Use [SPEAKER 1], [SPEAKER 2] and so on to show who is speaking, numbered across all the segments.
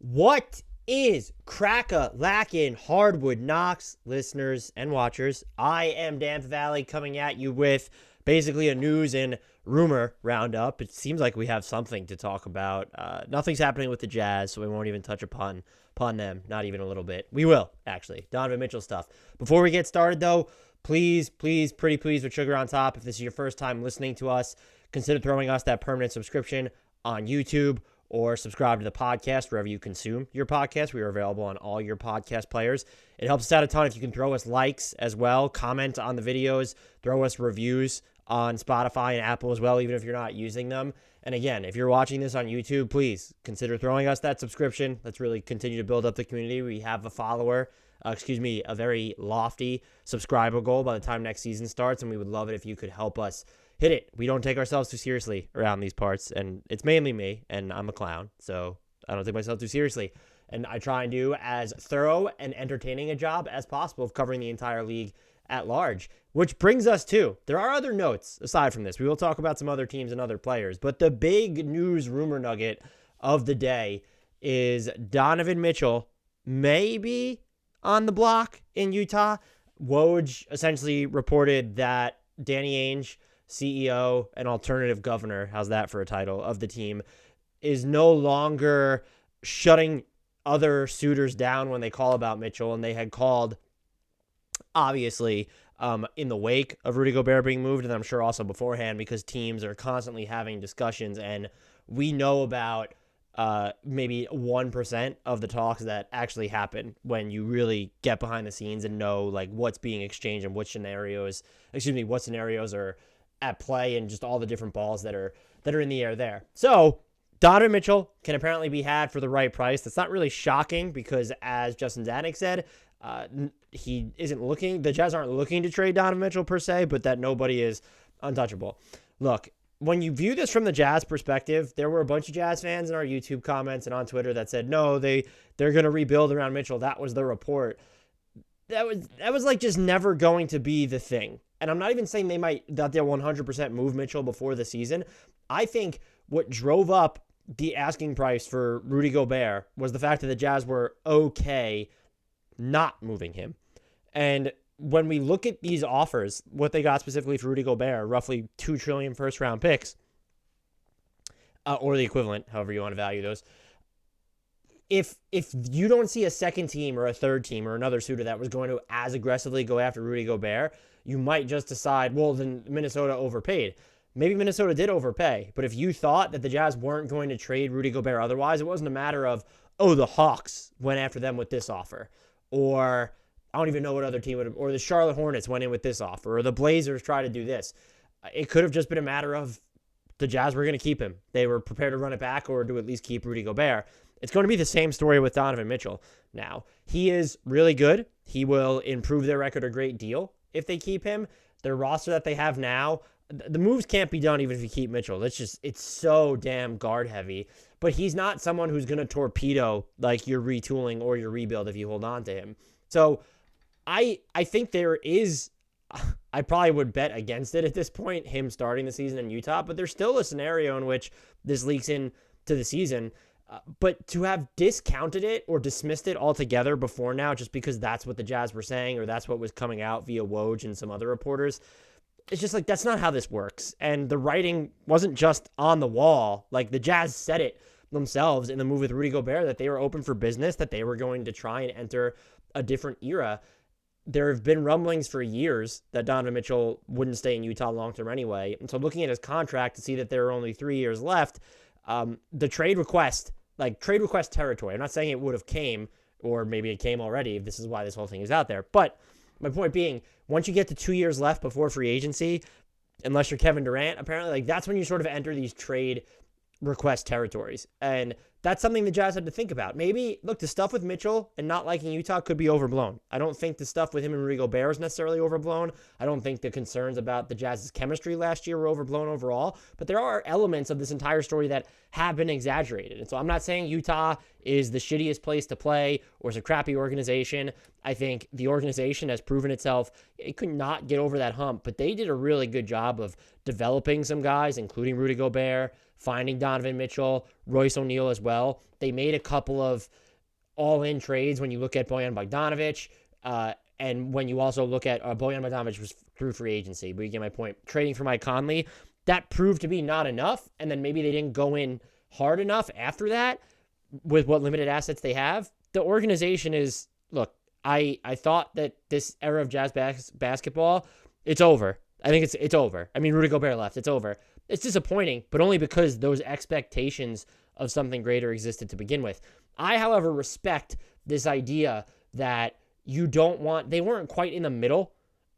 [SPEAKER 1] What is crack-a-lackin' hardwood knocks, listeners and watchers? I am Dan Valley coming at you with basically a news and rumor roundup. It seems like we have something to talk about. Nothing's happening with the Jazz, so we won't even touch upon them, not even a little bit. We will, actually. Donovan Mitchell stuff. Before we get started, though, please, pretty please, with sugar on top, if this is your first time listening to us, consider throwing us that permanent subscription on YouTube or subscribe to the podcast wherever you consume your podcast. We are available on all your podcast players. It helps us out a ton if you can throw us likes as well, comment on the videos, throw us reviews on Spotify and Apple as well, even if you're not using them. And again, if you're watching this on YouTube, please consider throwing us that subscription. Let's really continue to build up the community. We have a very lofty subscriber goal by the time next season starts, and we would love it if you could help us hit it. We don't take ourselves too seriously around these parts, and it's mainly me, and I'm a clown, so I don't take myself too seriously. And I try and do as thorough and entertaining a job as possible of covering the entire league at large, which brings us to, there are other notes aside from this. We will talk about some other teams and other players, but the big news rumor nugget of the day is Donovan Mitchell maybe on the block in Utah. Woj essentially reported that Danny Ainge, CEO and alternative governor, how's that for a title, of the team, is no longer shutting other suitors down when they call about Mitchell. And they had called, obviously, in the wake of Rudy Gobert being moved, and I'm sure also beforehand, because teams are constantly having discussions, and we know about maybe 1% of the talks that actually happen when you really get behind the scenes and know like what's being exchanged and what scenarios are at play, and just all the different balls that are in the air there. So Donovan Mitchell can apparently be had for the right price. That's not really shocking because, as Justin Zanuck said, the Jazz aren't looking to trade Donovan Mitchell per se, but that nobody is untouchable. Look, when you view this from the Jazz perspective, there were a bunch of Jazz fans in our YouTube comments and on Twitter that said, no, they're going to rebuild around Mitchell. That was the report. That was like just never going to be the thing. And I'm not even saying they'll 100% move Mitchell before the season. I think what drove up the asking price for Rudy Gobert was the fact that the Jazz were okay not moving him. And when we look at these offers, what they got specifically for Rudy Gobert, roughly $2 trillion first-round picks, or the equivalent, however you want to value those. If you don't see a second team or a third team or another suitor that was going to as aggressively go after Rudy Gobert, you might just decide, well, then Minnesota overpaid. Maybe Minnesota did overpay, but if you thought that the Jazz weren't going to trade Rudy Gobert otherwise, it wasn't a matter of, oh, the Hawks went after them with this offer, or I don't even know what other team would have, or the Charlotte Hornets went in with this offer, or the Blazers tried to do this. It could have just been a matter of the Jazz were going to keep him. They were prepared to run it back or to at least keep Rudy Gobert. It's going to be the same story with Donovan Mitchell. Now, he is really good. He will improve their record a great deal if they keep him. Their roster that they have now, the moves can't be done even if you keep Mitchell. It's so damn guard heavy. But he's not someone who's going to torpedo like your retooling or your rebuild if you hold on to him. So I think there is, I probably would bet against it at this point, him starting the season in Utah, but there's still a scenario in which this leaks into the season. But to have discounted it or dismissed it altogether before now, just because that's what the Jazz were saying, or that's what was coming out via Woj and some other reporters, it's just like, that's not how this works. And the writing wasn't just on the wall. Like, the Jazz said it themselves in the move with Rudy Gobert, that they were open for business, that they were going to try and enter a different era. There have been rumblings for years that Donovan Mitchell wouldn't stay in Utah long-term anyway. And so looking at his contract to see that there are only 3 years left, the trade request territory, I'm not saying it would have came, or maybe it came already, if this is why this whole thing is out there. But my point being, once you get to 2 years left before free agency, unless you're Kevin Durant, apparently, like, that's when you sort of enter these trade request territories. And that's something the Jazz had to think about. Maybe, look, the stuff with Mitchell and not liking Utah could be overblown. I don't think the stuff with him and Rudy Gobert is necessarily overblown. I don't think the concerns about the Jazz's chemistry last year were overblown overall. But there are elements of this entire story that have been exaggerated. And so I'm not saying Utah is the shittiest place to play or is a crappy organization. I think the organization has proven itself. It could not get over that hump, but they did a really good job of developing some guys, including Rudy Gobert, finding Donovan Mitchell, Royce O'Neal as well. They made a couple of all-in trades when you look at Bojan Bogdanovic, and when you also look at Bojan Bogdanovic was through free agency, but you get my point. Trading for Mike Conley, that proved to be not enough, and then maybe they didn't go in hard enough after that with what limited assets they have. The organization is, look, I thought that this era of Jazz basketball, it's over. I think it's over. I mean, Rudy Gobert left. It's over. It's disappointing, but only because those expectations of something greater existed to begin with. I, however, respect this idea that they weren't quite in the middle,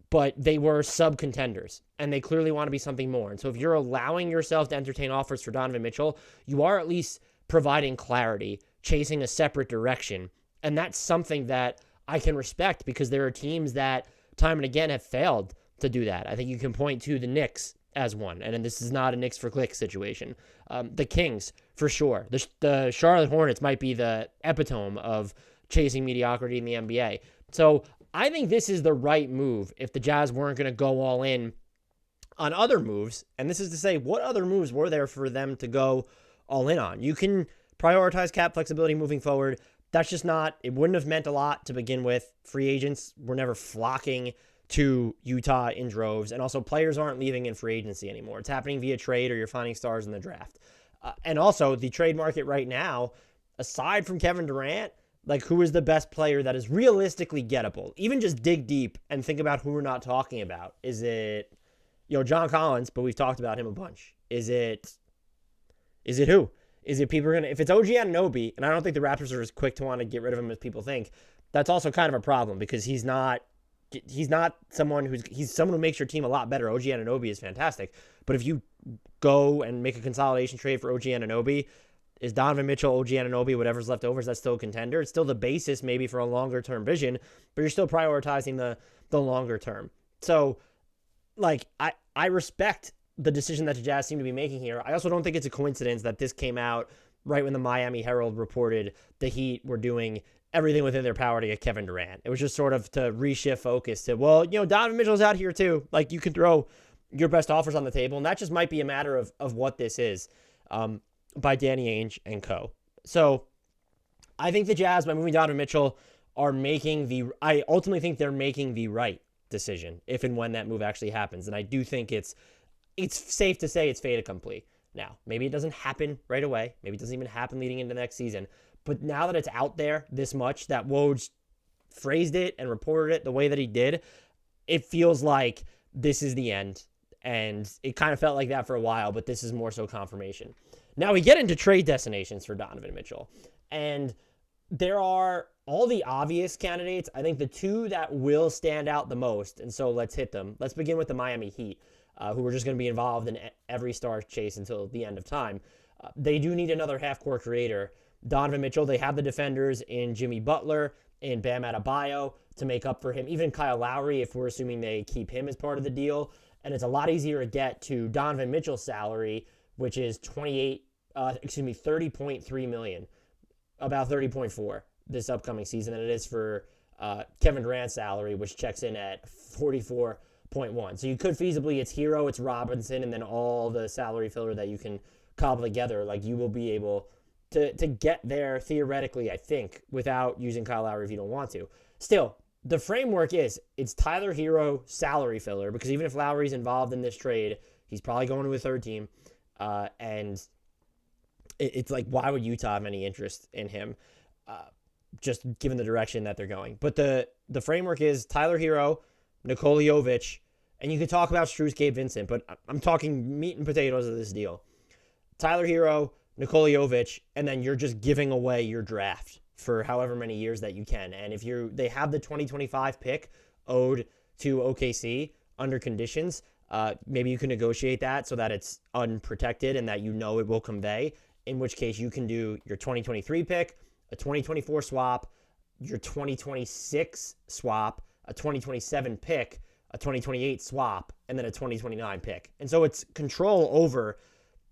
[SPEAKER 1] but they were sub-contenders, and they clearly want to be something more. And so if you're allowing yourself to entertain offers for Donovan Mitchell, you are at least providing clarity, chasing a separate direction, and that's something that I can respect because there are teams that time and again have failed to do that. I think you can point to the Knicks as one, and this is not a Knicks for clicks situation. The Kings, for sure. The Charlotte Hornets might be the epitome of chasing mediocrity in the NBA. So I think this is the right move if the Jazz weren't going to go all in on other moves. And this is to say, what other moves were there for them to go all in on? You can prioritize cap flexibility moving forward. That's just not, it wouldn't have meant a lot to begin with. Free agents were never flocking to Utah in droves. And also players aren't leaving in free agency anymore. It's happening via trade or you're finding stars in the draft. And also the trade market right now, aside from Kevin Durant, like who is the best player that is realistically gettable? Even just dig deep and think about who we're not talking about. Is it, John Collins, but we've talked about him a bunch. Is it who? Is it people are going to, if it's OG Anunoby, and I don't think the Raptors are as quick to want to get rid of him as people think, that's also kind of a problem because he's someone who makes your team a lot better. OG Anunoby is fantastic. But if you go and make a consolidation trade for OG Anunoby, is Donovan Mitchell, OG Anunoby, whatever's left over, is that still a contender? It's still the basis maybe for a longer-term vision, but you're still prioritizing the longer term. So, I respect the decision that the Jazz seem to be making here. I also don't think it's a coincidence that this came out right when the Miami Herald reported the Heat were doing everything within their power to get Kevin Durant. It was just sort of to reshift focus to, Donovan Mitchell's out here too. You can throw your best offers on the table, and that just might be a matter of what this is. By Danny Ainge and co. So I think the Jazz, by moving Donovan Mitchell, I ultimately think they're making the right decision if and when that move actually happens. And I do think it's safe to say it's fait accompli. Now, maybe it doesn't happen right away. Maybe it doesn't even happen leading into next season. But now that it's out there this much, that Woj phrased it and reported it the way that he did, it feels like this is the end. And it kind of felt like that for a while, but this is more so confirmation. Now we get into trade destinations for Donovan Mitchell. And there are all the obvious candidates. I think the two that will stand out the most, and so let's hit them. Let's begin with the Miami Heat, who are just going to be involved in every star chase until the end of time. They do need another half-court creator. Donovan Mitchell, they have the defenders in Jimmy Butler and Bam Adebayo to make up for him. Even Kyle Lowry, if we're assuming they keep him as part of the deal. And it's a lot easier to get to Donovan Mitchell's salary, which is $30.3 million, about 30.4 this upcoming season, than it is for Kevin Durant's salary, which checks in at 44.1. So you could feasibly, it's Hero, it's Robinson, and then all the salary filler that you can cobble together. You will be able to get there theoretically, I think, without using Kyle Lowry if you don't want to. Still, the framework is it's Tyler Hero salary filler, because even if Lowry's involved in this trade, he's probably going to a third team. And it's why would Utah have any interest in him, just given the direction that they're going? But the framework is Tyler Hero, Nikola Jovic, and you could talk about Strus, Gabe Vincent, but I'm talking meat and potatoes of this deal. Tyler Hero, Nikola Jovic, and then you're just giving away your draft for however many years that you can. And if they have the 2025 pick owed to OKC under conditions, maybe you can negotiate that so that it's unprotected and that it will convey, in which case you can do your 2023 pick, a 2024 swap, your 2026 swap, a 2027 pick, a 2028 swap, and then a 2029 pick. And so it's control over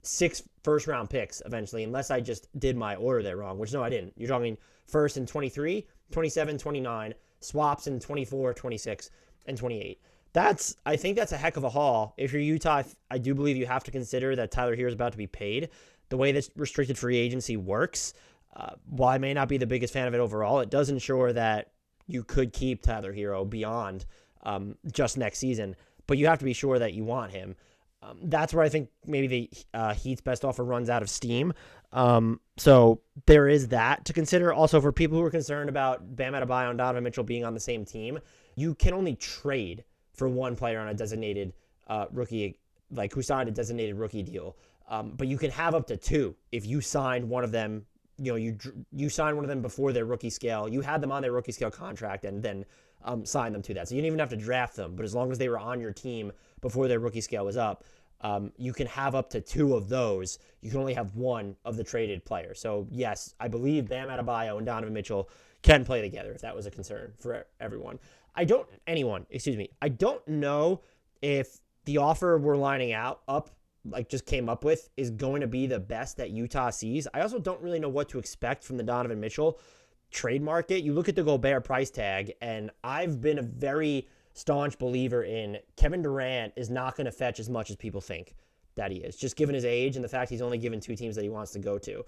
[SPEAKER 1] 6 first-round picks eventually, unless I just did my order there wrong, which no, I didn't. You're talking first in 23, 27, 29, swaps in 24, 26, and 28. I think that's a heck of a haul. If you're Utah, I do believe you have to consider that Tyler Hero is about to be paid. The way that restricted free agency works, while I may not be the biggest fan of it overall, it does ensure that you could keep Tyler Hero beyond just next season, but you have to be sure that you want him. That's where I think maybe the Heat's best offer runs out of steam. So there is that to consider. Also, for people who are concerned about Bam Adebayo and Donovan Mitchell being on the same team, you can only trade for one player on a designated rookie, like who signed a designated rookie deal. But you can have up to two if you signed one of them. You signed one of them before their rookie scale. You had them on their rookie scale contract and then signed them to that. So you didn't even have to draft them. But as long as they were on your team before their rookie scale was up, you can have up to two of those. You can only have one of the traded players. So yes, I believe Bam Adebayo and Donovan Mitchell can play together if that was a concern for everyone. I don't know if the offer we're lining up, like just came up with, is going to be the best that Utah sees. I also don't really know what to expect from the Donovan Mitchell trade market. You look at the Gobert price tag, and I've been a very staunch believer in Kevin Durant is not going to fetch as much as people think that he is, just given his age and the fact he's only given two teams that he wants to go to.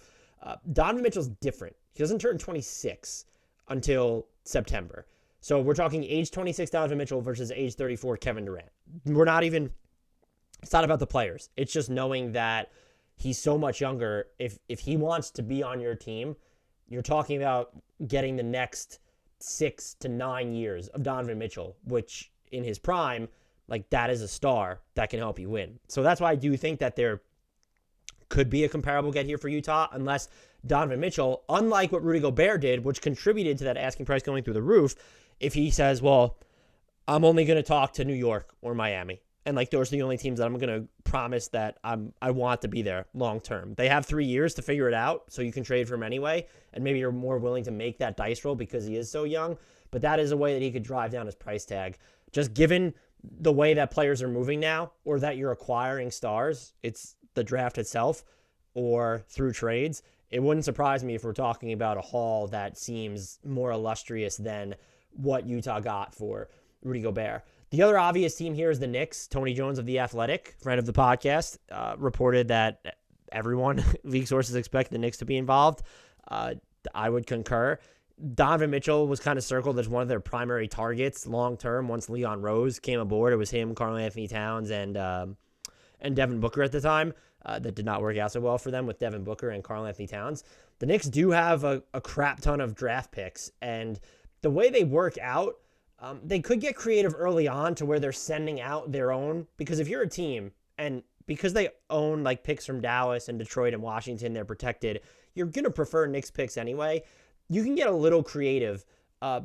[SPEAKER 1] Donovan Mitchell's different. He doesn't turn 26 until September. So we're talking age 26 Donovan Mitchell versus age 34 Kevin Durant. It's not about the players. It's just knowing that he's so much younger. If he wants to be on your team, you're talking about getting the next 6 to 9 years of Donovan Mitchell, which in his prime, like that is a star that can help you win. So that's why I do think that there could be a comparable get here for Utah, unless Donovan Mitchell, unlike what Rudy Gobert did, which contributed to that asking price going through the roof, if he says, well, I'm only going to talk to New York or Miami, and like those are the only teams that I'm going to promise that I want to be there long term. They have 3 years to figure it out, so you can trade for him anyway, and maybe you're more willing to make that dice roll because he is so young. But that is a way that he could drive down his price tag. Just given the way that players are moving now, or that you're acquiring stars, it's the draft itself or through trades. It wouldn't surprise me if we're talking about a haul that seems more illustrious than what Utah got for Rudy Gobert. The other obvious team here is the Knicks. Tony Jones of The Athletic, friend of the podcast, reported that everyone, league sources, expect the Knicks to be involved. I would concur. Donovan Mitchell was kind of circled as one of their primary targets long-term once Leon Rose came aboard. It was him, Karl Anthony Towns, and Devin Booker at the time. That did not work out so well for them with Devin Booker and Karl Anthony Towns. The Knicks do have a crap ton of draft picks, and the way they work out, they could get creative early on to where they're sending out their own, because if you're a team and because they own like picks from Dallas and Detroit and Washington, they're protected, you're going to prefer Knicks picks anyway. You can get a little creative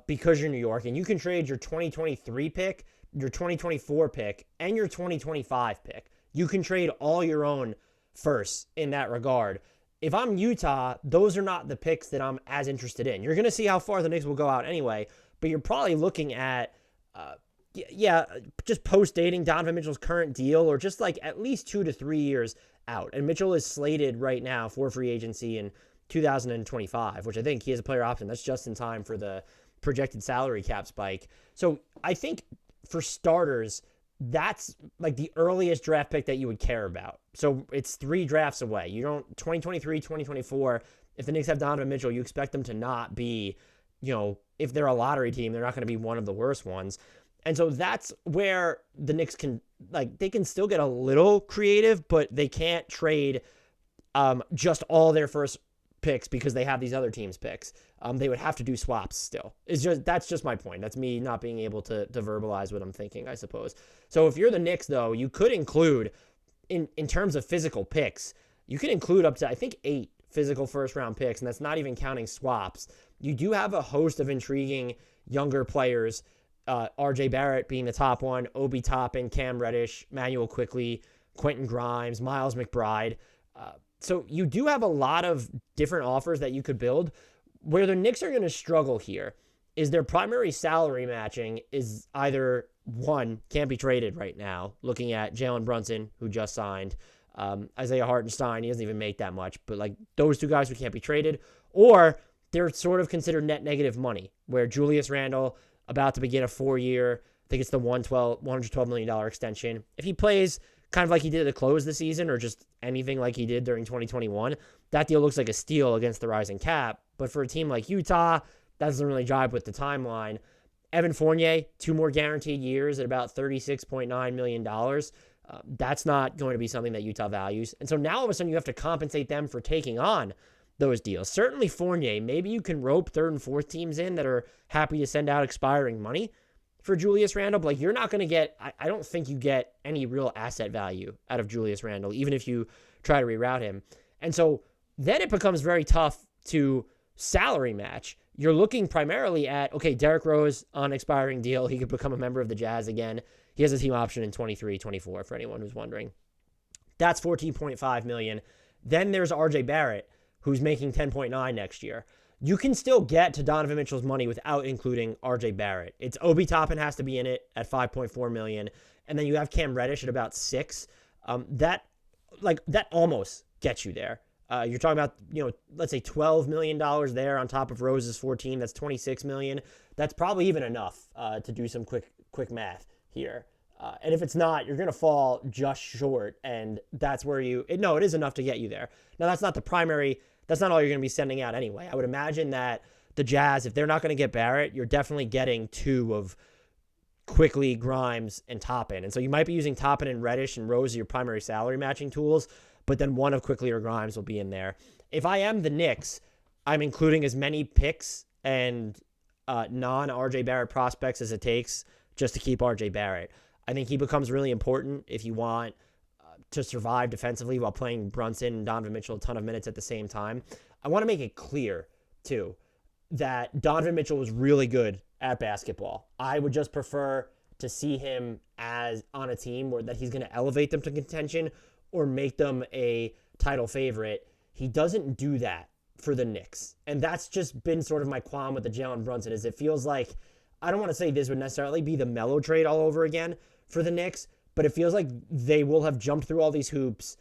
[SPEAKER 1] because you're New York, and you can trade your 2023 pick, your 2024 pick, and your 2025 pick. You can trade all your own first in that regard. If I'm Utah, those are not the picks that I'm as interested in. You're going to see how far the Knicks will go out anyway, but you're probably looking at, just post-dating Donovan Mitchell's current deal, or just like at least 2 to 3 years out. And Mitchell is slated right now for free agency in 2025, which I think he has a player option. That's just in time for the projected salary cap spike. So I think for starters, that's like the earliest draft pick that you would care about. So it's 3 drafts away. You don't, 2023, 2024, if the Knicks have Donovan Mitchell, you expect them to not be, if they're a lottery team, they're not going to be one of the worst ones. And so that's where the Knicks can, they can still get a little creative, but they can't trade just all their first picks because they have these other teams' picks. They would have to do swaps still. That's just my point. That's me not being able to verbalize what I'm thinking, I suppose. So if you're the Knicks, though, you could include, in terms of physical picks, you can include up to, I think, 8 physical first-round picks, and that's not even counting swaps. You do have a host of intriguing younger players, RJ Barrett being the top one, Obi Toppin, Cam Reddish, Manuel Quickley, Quentin Grimes, Miles McBride. So you do have a lot of different offers that you could build. Where the Knicks are going to struggle here is their primary salary matching is either, one, can't be traded right now, looking at Jalen Brunson, who just signed, Isaiah Hartenstein, he doesn't even make that much, but like those 2 guys who can't be traded, or they're sort of considered net negative money, where Julius Randle, about to begin a 4-year, think it's the $112 million extension. If he plays kind of like he did at the close of the season or just anything like he did during 2021, that deal looks like a steal against the rising cap. But for a team like Utah, that doesn't really jive with the timeline. Evan Fournier, 2 more guaranteed years at about $36.9 million. That's not going to be something that Utah values. And so now all of a sudden you have to compensate them for taking on those deals. Certainly Fournier, maybe you can rope third and fourth teams in that are happy to send out expiring money for Julius Randle. But like, you're not going to get, I don't think you get any real asset value out of Julius Randle, even if you try to reroute him. And so then it becomes very tough to salary match. You're looking primarily at, okay, Derrick Rose on expiring deal. He could become a member of the Jazz again. He has a team option in 23-24 for anyone who's wondering. That's $14.5 million. Then there's RJ Barrett, who's making $10.9 next year. You can still get to Donovan Mitchell's money without including RJ Barrett. It's Obi Toppin has to be in it at $5.4 million. And then you have Cam Reddish at about $6 million. That almost gets you there. You're talking about, let's say $12 million there on top of Rose's 14. That's $26 million. That's probably even enough to do some quick math here. And if it's not, you're going to fall just short. And that's where it is enough to get you there. Now, that's not the primary. That's not all you're going to be sending out anyway. I would imagine that the Jazz, if they're not going to get Barrett, you're definitely getting 2 of Quickly, Grimes, and Toppin. And so you might be using Toppin and Reddish and Rose as your primary salary matching tools, but then one of Quickly or Grimes will be in there. If I am the Knicks, I'm including as many picks and non-RJ Barrett prospects as it takes just to keep RJ Barrett. I think he becomes really important if you want to survive defensively while playing Brunson and Donovan Mitchell a ton of minutes at the same time. I want to make it clear, too, that Donovan Mitchell was really good at basketball. I would just prefer to see him as on a team where that he's going to elevate them to contention or make them a title favorite. He doesn't do that for the Knicks. And that's just been sort of my qualm with the Jalen Brunson, is it feels like, I don't want to say this would necessarily be the Melo trade all over again for the Knicks, but it feels like they will have jumped through all these hoops,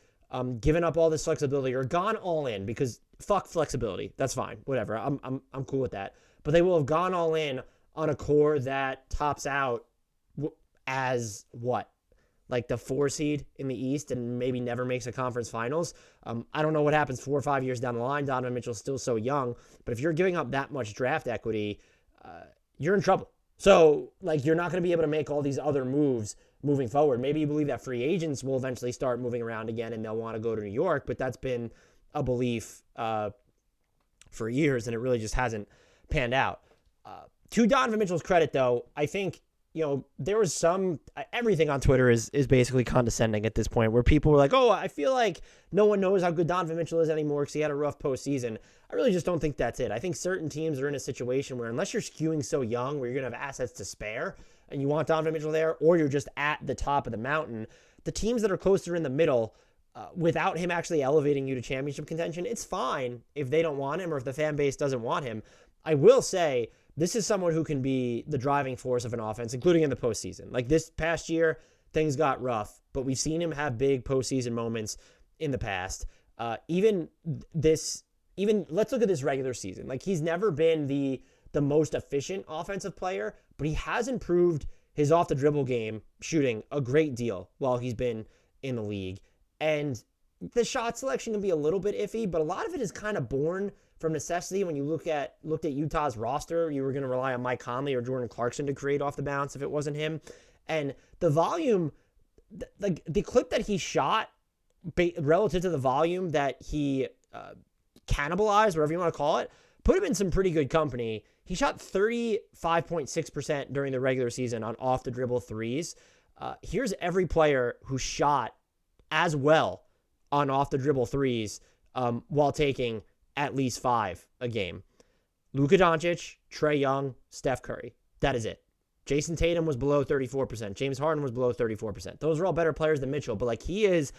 [SPEAKER 1] given up all this flexibility, or gone all in, because fuck flexibility. That's fine. Whatever. I'm cool with that. But they will have gone all in on a core that tops out as what? Like the 4 seed in the East and maybe never makes a conference finals. I don't know what happens 4 or 5 years down the line. Donovan Mitchell's still so young. But if you're giving up that much draft equity, you're in trouble. So, you're not going to be able to make all these other moves moving forward. Maybe you believe that free agents will eventually start moving around again and they'll want to go to New York, but that's been a belief for years, and it really just hasn't panned out. To Donovan Mitchell's credit, though, I think, there was everything on Twitter is basically condescending at this point, where people were like, oh, I feel like no one knows how good Donovan Mitchell is anymore because he had a rough postseason. I really just don't think that's it. I think certain teams are in a situation where unless you're skewing so young where you're going to have assets to spare and you want Donovan Mitchell there, or you're just at the top of the mountain, the teams that are closer in the middle, without him actually elevating you to championship contention, it's fine if they don't want him or if the fan base doesn't want him. I will say, this is someone who can be the driving force of an offense, including in the postseason. Like this past year, things got rough, but we've seen him have big postseason moments in the past. Even let's look at this regular season. He's never been the most efficient offensive player, but he has improved his off the dribble game shooting a great deal while he's been in the league. And the shot selection can be a little bit iffy, but a lot of it is kind of born from necessity. When you looked at Utah's roster, you were going to rely on Mike Conley or Jordan Clarkson to create off the bounce if it wasn't him. And the volume, the clip that he shot relative to the volume that he cannibalized, whatever you want to call it, put him in some pretty good company. He shot 35.6% during the regular season on off the dribble threes. Here's every player who shot as well on off the dribble threes while taking at least 5 a game. Luka Doncic, Trae Young, Steph Curry. That is it. Jason Tatum was below 34%. James Harden was below 34%. Those are all better players than Mitchell, but he is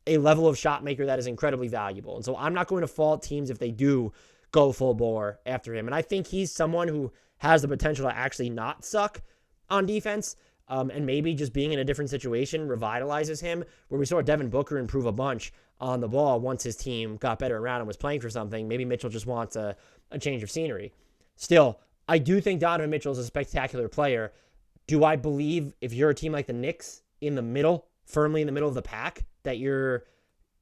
[SPEAKER 1] a level of shot maker that is incredibly valuable. And so I'm not going to fault teams if they do go full bore after him. And I think he's someone who has the potential to actually not suck on defense. And maybe just being in a different situation revitalizes him, where we saw Devin Booker improve a bunch on the ball once his team got better around and was playing for something. Maybe Mitchell just wants a change of scenery. Still, I do think Donovan Mitchell is a spectacular player. Do I believe if you're a team like the Knicks in the middle, firmly in the middle of the pack, that you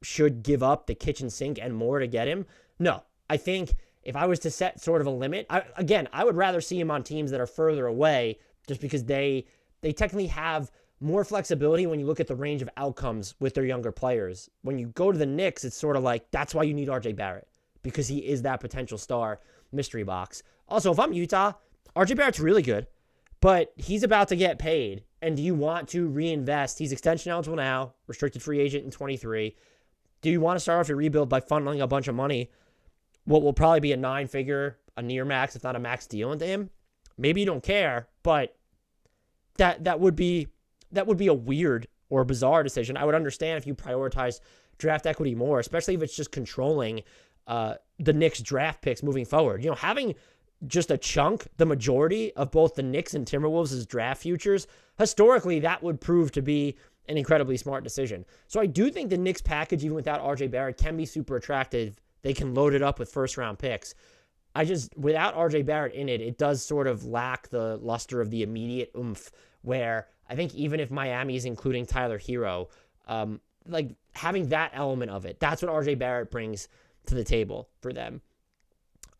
[SPEAKER 1] should give up the kitchen sink and more to get him? No. I think if I was to set sort of a limit, I would rather see him on teams that are further away just because they technically have more flexibility when you look at the range of outcomes with their younger players. When you go to the Knicks, it's sort of like that's why you need RJ Barrett, because he is that potential star mystery box. Also, if I'm Utah, RJ Barrett's really good, but he's about to get paid. And do you want to reinvest? He's extension eligible now, restricted free agent in 23. Do you want to start off your rebuild by funneling a bunch of money, what will probably be a 9-figure, a near max, if not a max deal into him? Maybe you don't care, but that would be a weird or bizarre decision. I would understand if you prioritize draft equity more, especially if it's just controlling the Knicks draft picks moving forward. You know, having just a chunk, the majority of both the Knicks and Timberwolves' draft futures, historically, that would prove to be an incredibly smart decision. So I do think the Knicks package, even without RJ Barrett, can be super attractive. They can load it up with first-round picks. Without RJ Barrett in it, it does sort of lack the luster of the immediate oomph, where I think even if Miami is including Tyler Hero, like having that element of it, that's what RJ Barrett brings to the table for them.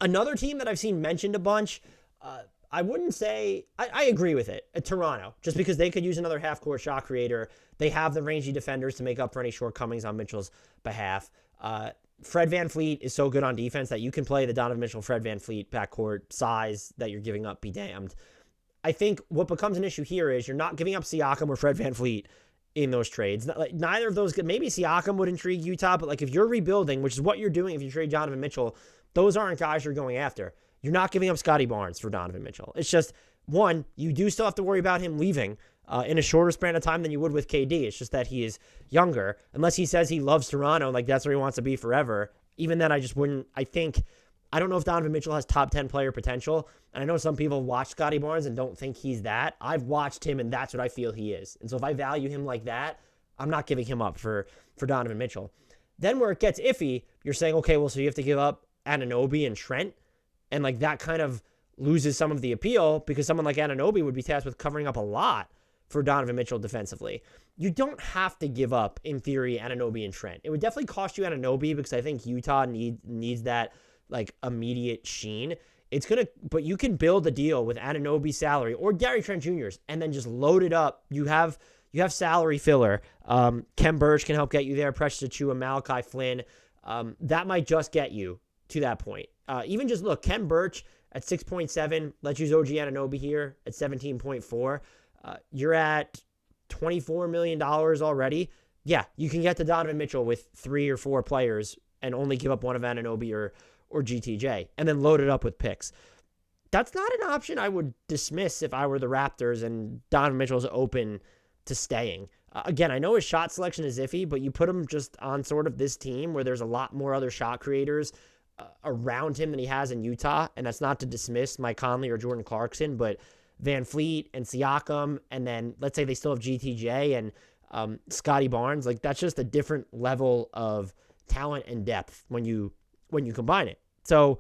[SPEAKER 1] Another team that I've seen mentioned a bunch, I wouldn't say, I agree with it, Toronto, just because they could use another half-court shot creator. They have the rangy defenders to make up for any shortcomings on Mitchell's behalf. Fred VanVleet is so good on defense that you can play the Donovan Mitchell, Fred VanVleet backcourt size that you're giving up, be damned. I think what becomes an issue here is you're not giving up Siakam or Fred VanVleet in those trades. Neither of those, maybe Siakam would intrigue Utah, but like if you're rebuilding, which is what you're doing if you trade Donovan Mitchell, those aren't guys you're going after. You're not giving up Scotty Barnes for Donovan Mitchell. It's just, one, you do still have to worry about him leaving in a shorter span of time than you would with KD. It's just that he is younger. Unless he says he loves Toronto, like that's where he wants to be forever. Even then, I just wouldn't, I don't know if Donovan Mitchell has top 10 player potential. And I know some people watch Scotty Barnes and don't think he's that. I've watched him and that's what I feel he is. And so if I value him like that, I'm not giving him up for Donovan Mitchell. Then where it gets iffy, you're saying, okay, well, so you have to give up Anunoby and Trent. And like that kind of loses some of the appeal because someone like Anunoby would be tasked with covering up a lot for Donovan Mitchell defensively. You don't have to give up, in theory, Anunoby and Trent. It would definitely cost you Anunoby because I think Utah needs that like immediate sheen. But you can build a deal with Anunoby's salary or Gary Trent Jr.'s and then just load it up. You have salary filler. Kem Birch can help get you there. Precious Achiuwa, Malachi Flynn. That might just get you to that point. Even just look, Kem Birch at 6.7. Let's use OG Anunoby here at 17.4. You're at $24 million already. Yeah, you can get to Donovan Mitchell with 3 or 4 players and only give up one of Anunoby or GTJ and then load it up with picks. That's not an option I would dismiss if I were the Raptors and Donovan Mitchell's open to staying. Again, I know his shot selection is iffy, but you put him just on sort of this team where there's a lot more other shot creators around him than he has in Utah, and that's not to dismiss Mike Conley or Jordan Clarkson, but VanVleet and Siakam, and then let's say they still have GTJ and Scotty Barnes, like that's just a different level of talent and depth when you combine it. So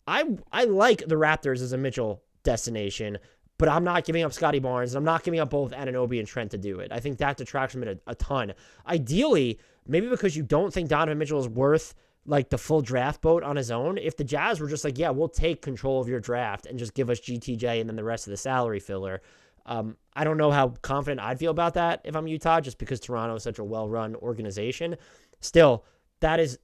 [SPEAKER 1] I like the Raptors as a Mitchell destination, but I'm not giving up Scotty Barnes, and I'm not giving up both Anunoby and Trent to do it. I think that detracts from it a ton. Ideally, maybe because you don't think Donovan Mitchell is worth like the full draft boat on his own, if the Jazz were just like, yeah, we'll take control of your draft and just give us GTJ and then the rest of the salary filler. I don't know how confident I'd feel about that if I'm Utah, just because Toronto is such a well-run organization. Still, that is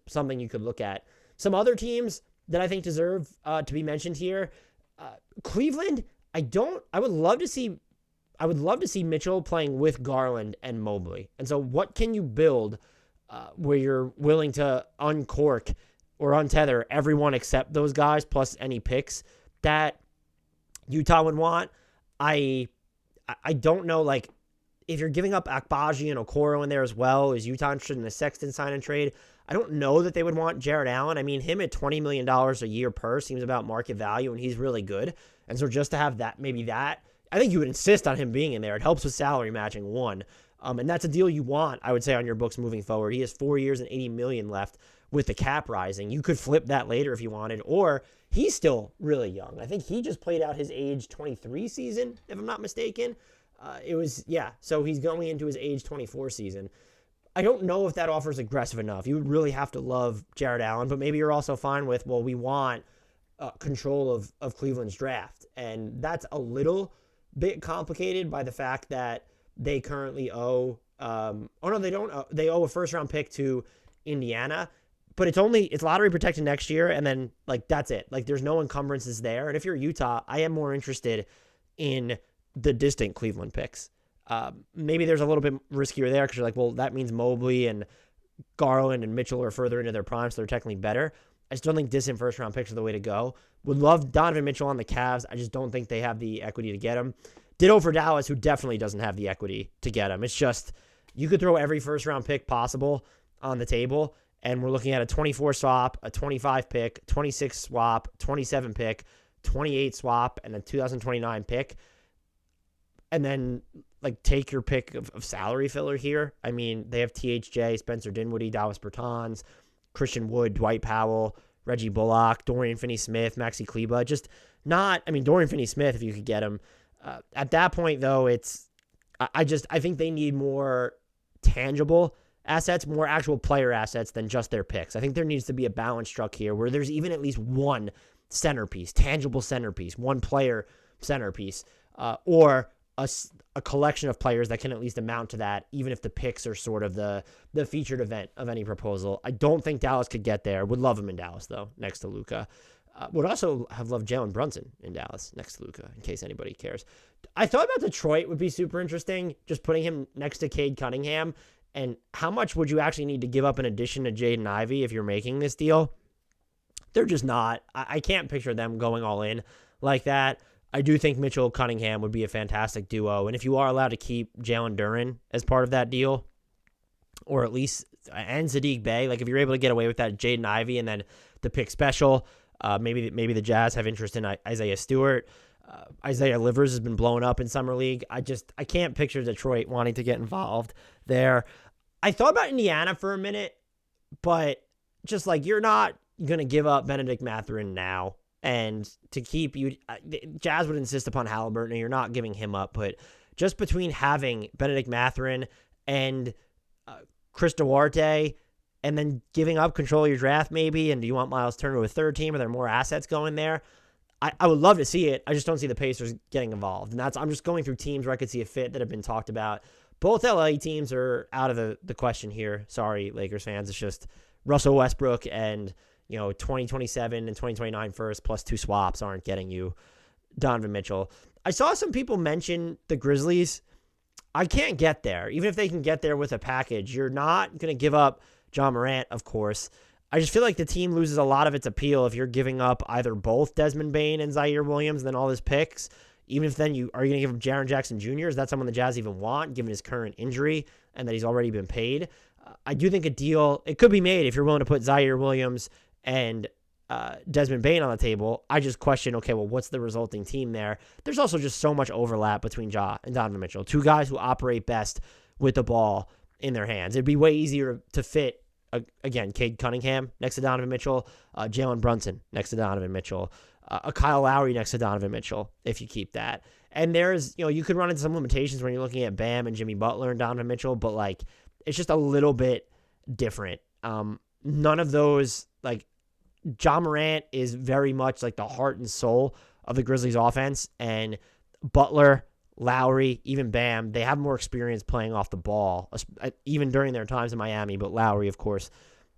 [SPEAKER 1] something you could look at. Some other teams that I think deserve to be mentioned here. Cleveland, I would love to see Mitchell playing with Garland and Mobley. And so what can you build where you're willing to uncork or untether everyone except those guys plus any picks that Utah would want? I don't know, like, if you're giving up Akbaji and Okoro in there as well, is Utah interested in a Sexton sign and trade? I don't know that they would want Jarrett Allen. I mean, him at $20 million a year per seems about market value, and he's really good. And so just to have that, I think you would insist on him being in there. It helps with salary matching, one. And that's a deal you want, I would say, on your books moving forward. He has 4 years and $80 million left with the cap rising. You could flip that later if you wanted, or he's still really young. I think he just played out his age 23 season, if I'm not mistaken. So he's going into his age 24 season. I don't know if that offer is aggressive enough. You would really have to love Jared Allen, but maybe you're also fine with, well, we want control of Cleveland's draft. And that's a little bit complicated by the fact that they currently owe, they don't. They owe a first round pick to Indiana, but it's lottery protected next year. And then that's it. There's no encumbrances there. And if you're Utah, I am more interested in the distant Cleveland picks. Maybe there's a little bit riskier there because you're like, well, that means Mobley and Garland and Mitchell are further into their prime, so they're technically better. I just don't think distant first round picks are the way to go. Would love Donovan Mitchell on the Cavs. I just don't think they have the equity to get him. Ditto for Dallas, who definitely doesn't have the equity to get him. It's just, you could throw every first round pick possible on the table, and we're looking at a 24 swap, a 25 pick, 26 swap, 27 pick, 28 swap, and a 2029 pick. And then take your pick of salary filler here. I mean, they have THJ, Spencer Dinwiddie, Dallas Bertans, Christian Wood, Dwight Powell, Reggie Bullock, Dorian Finney-Smith, Maxi Kleber. Dorian Finney-Smith, if you could get him. At that point, though, I think they need more tangible assets, more actual player assets than just their picks. I think there needs to be a balance struck here where there's even at least one centerpiece, tangible centerpiece, one player centerpiece, or a collection of players that can at least amount to that, even if the picks are sort of the featured event of any proposal. I don't think Dallas could get there. Would love him in Dallas, though, next to Luka. Would also have loved Jalen Brunson in Dallas next to Luka, in case anybody cares. I thought about Detroit would be super interesting, just putting him next to Cade Cunningham. And how much would you actually need to give up in addition to Jaden Ivey if you're making this deal? They're just not. I can't picture them going all in like that. I do think Mitchell Cunningham would be a fantastic duo. And if you are allowed to keep Jalen Duren as part of that deal, or at least, and Sadiq Bey, if you're able to get away with that, Jaden Ivey, and then the pick special, maybe the Jazz have interest in Isaiah Stewart. Isaiah Livers has been blown up in Summer League. I can't picture Detroit wanting to get involved there. I thought about Indiana for a minute, but just you're not going to give up Benedict Mathurin now. And to keep you, Jazz would insist upon Halliburton, and you're not giving him up. But just between having Benedict Mathurin and Chris Duarte, and then giving up control of your draft maybe, and do you want Miles Turner to a third team? Are there more assets going there? I would love to see it. I just don't see the Pacers getting involved. And I'm just going through teams where I could see a fit that have been talked about. Both LA teams are out of the question here. Sorry, Lakers fans. It's just Russell Westbrook and 2027 and 2029 first plus 2 swaps aren't getting you Donovan Mitchell. I saw some people mention the Grizzlies. I can't get there. Even if they can get there with a package, you're not going to give up John Morant, of course. I just feel like the team loses a lot of its appeal if you're giving up either both Desmond Bane and Zaire Williams and then all his picks. Even if then are you going to give him Jaren Jackson Jr.? Is that someone the Jazz even want, given his current injury and that he's already been paid? I do think a deal, it could be made if you're willing to put Zaire Williams and Desmond Bane on the table. I just question, okay, well, what's the resulting team there? There's also just so much overlap between Ja and Donovan Mitchell, 2 guys who operate best with the ball in their hands. It'd be way easier to fit, again, Cade Cunningham next to Donovan Mitchell, Jalen Brunson next to Donovan Mitchell, a Kyle Lowry next to Donovan Mitchell, if you keep that. And there's, you could run into some limitations when you're looking at Bam and Jimmy Butler and Donovan Mitchell, but it's just a little bit different. None of those, John Morant is very much the heart and soul of the Grizzlies offense, and Butler, Lowry, even Bam, they have more experience playing off the ball, even during their times in Miami, but Lowry, of course,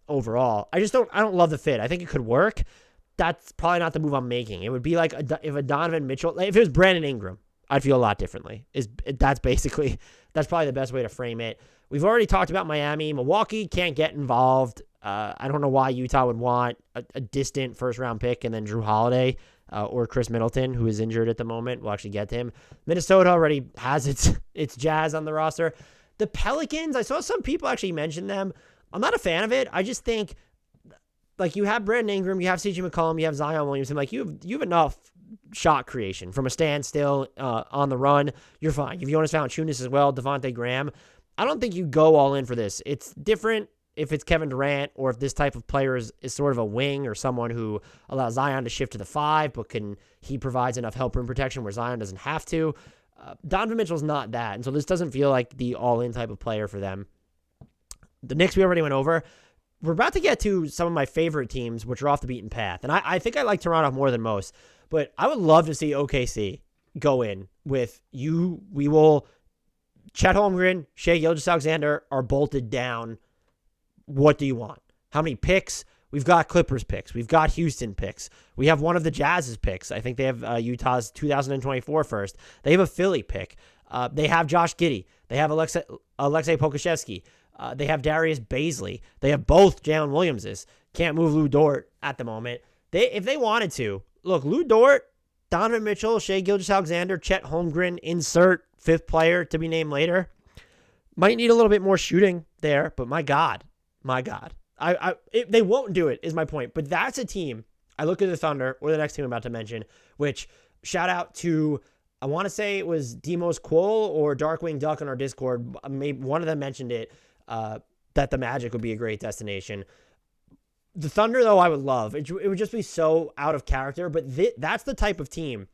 [SPEAKER 1] overall. I don't love the fit. I think it could work. That's probably not the move I'm making. It would be if a Donovan Mitchell, if it was Brandon Ingram, I'd feel a lot differently. That's probably the best way to frame it. We've already talked about Miami. Milwaukee can't get involved. I don't know why Utah would want a distant first-round pick and then Drew Holiday or Chris Middleton, who is injured at the moment. We'll actually get to him. Minnesota already has its Jazz on the roster. The Pelicans, I saw some people actually mention them. I'm not a fan of it. I just think, you have Brandon Ingram, you have CJ McCollum, you have Zion Williamson. You have enough shot creation from a standstill on the run. You're fine. If Jonas Valanciunas as well, Devontae Graham. I don't think you go all in for this. It's different. if it's Kevin Durant or if this type of player is sort of a wing or someone who allows Zion to shift to the 5, but he provides enough help rim protection where Zion doesn't have to. Donovan Mitchell's not that, and so this doesn't feel like the all-in type of player for them. The Knicks we already went over. We're about to get to some of my favorite teams, which are off the beaten path, and I think I like Toronto more than most, but I would love to see OKC go in with you. We will... Chet Holmgren, Shai Gilgeous-Alexander are bolted down. What do you want? How many picks? We've got Clippers picks. We've got Houston picks. We have one of the Jazz's picks. I think they have Utah's 2024 first. They have a Philly pick. They have Josh Giddey. They have Alexei Pokusevski. They have Darius Baisley. They have both Jalen Williamses. Can't move Lou Dort at the moment. If they wanted to, look, Lou Dort, Donovan Mitchell, Shai Gilgeous-Alexander, Chet Holmgren, insert 5th player to be named later. Might need a little bit more shooting there, but my God. They won't do it, is my point. But that's a team. I look at the Thunder, or the next team I'm about to mention, which shout out to, I want to say it was Demos Quoll or Darkwing Duck on our Discord. Maybe one of them mentioned it, that the Magic would be a great destination. The Thunder, though, I would love. It would just be so out of character, but that's the type of team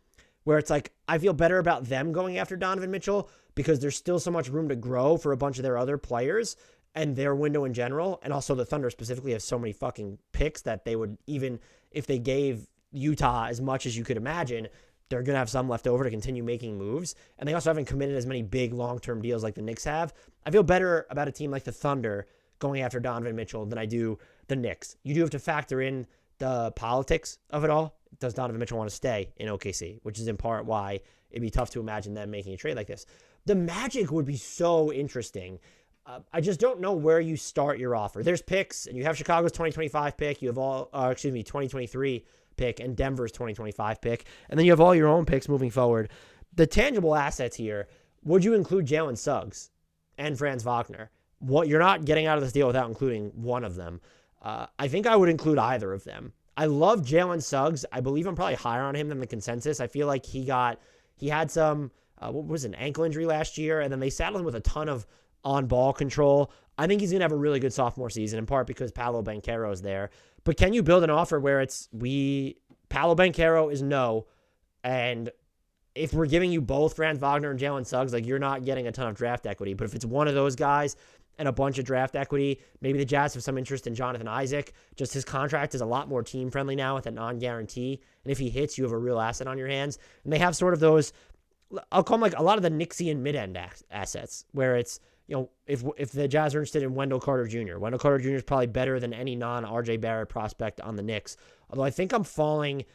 [SPEAKER 1] where it's like, I feel better about them going after Donovan Mitchell because there's still so much room to grow for a bunch of their other players and their window in general. And also the Thunder specifically have so many fucking picks that they would, even if they gave Utah as much as you could imagine, they're going to have some left over to continue making moves. And they also haven't committed as many big long-term deals like the Knicks have. I feel better about a team like the Thunder going after Donovan Mitchell than I do the Knicks. You do have to factor in the politics of it all. Does Donovan Mitchell want to stay in OKC, which is in part why it'd be tough to imagine them making a trade like this. The Magic would be so interesting. I just don't know where you start your offer. There's picks, and you have Chicago's 2025 pick. You have 2023 pick and Denver's 2025 pick. And then you have all your own picks moving forward. The tangible assets here, would you include Jalen Suggs and Franz Wagner? What you're not getting out of this deal without including one of them. I think I would include either of them. I love Jalen Suggs. I believe I'm probably higher on him than the consensus. I feel like he had some, an ankle injury last year, and then they saddled him with a ton of on-ball control. I think he's going to have a really good sophomore season, in part because Paolo Banchero is there. But can you build an offer where Paolo Banchero is no, and if we're giving you both Franz Wagner and Jalen Suggs, like, you're not getting a ton of draft equity. But if it's one of those guys and a bunch of draft equity, maybe the Jazz have some interest in Jonathan Isaac. Just his contract is a lot more team-friendly now with a non-guarantee. And if he hits, you have a real asset on your hands. And they have sort of those, I'll call them like a lot of the Knicksian mid-end assets, where it's, if the Jazz are interested in Wendell Carter Jr. Wendell Carter Jr. is probably better than any non-RJ Barrett prospect on the Knicks. Although I think I'm falling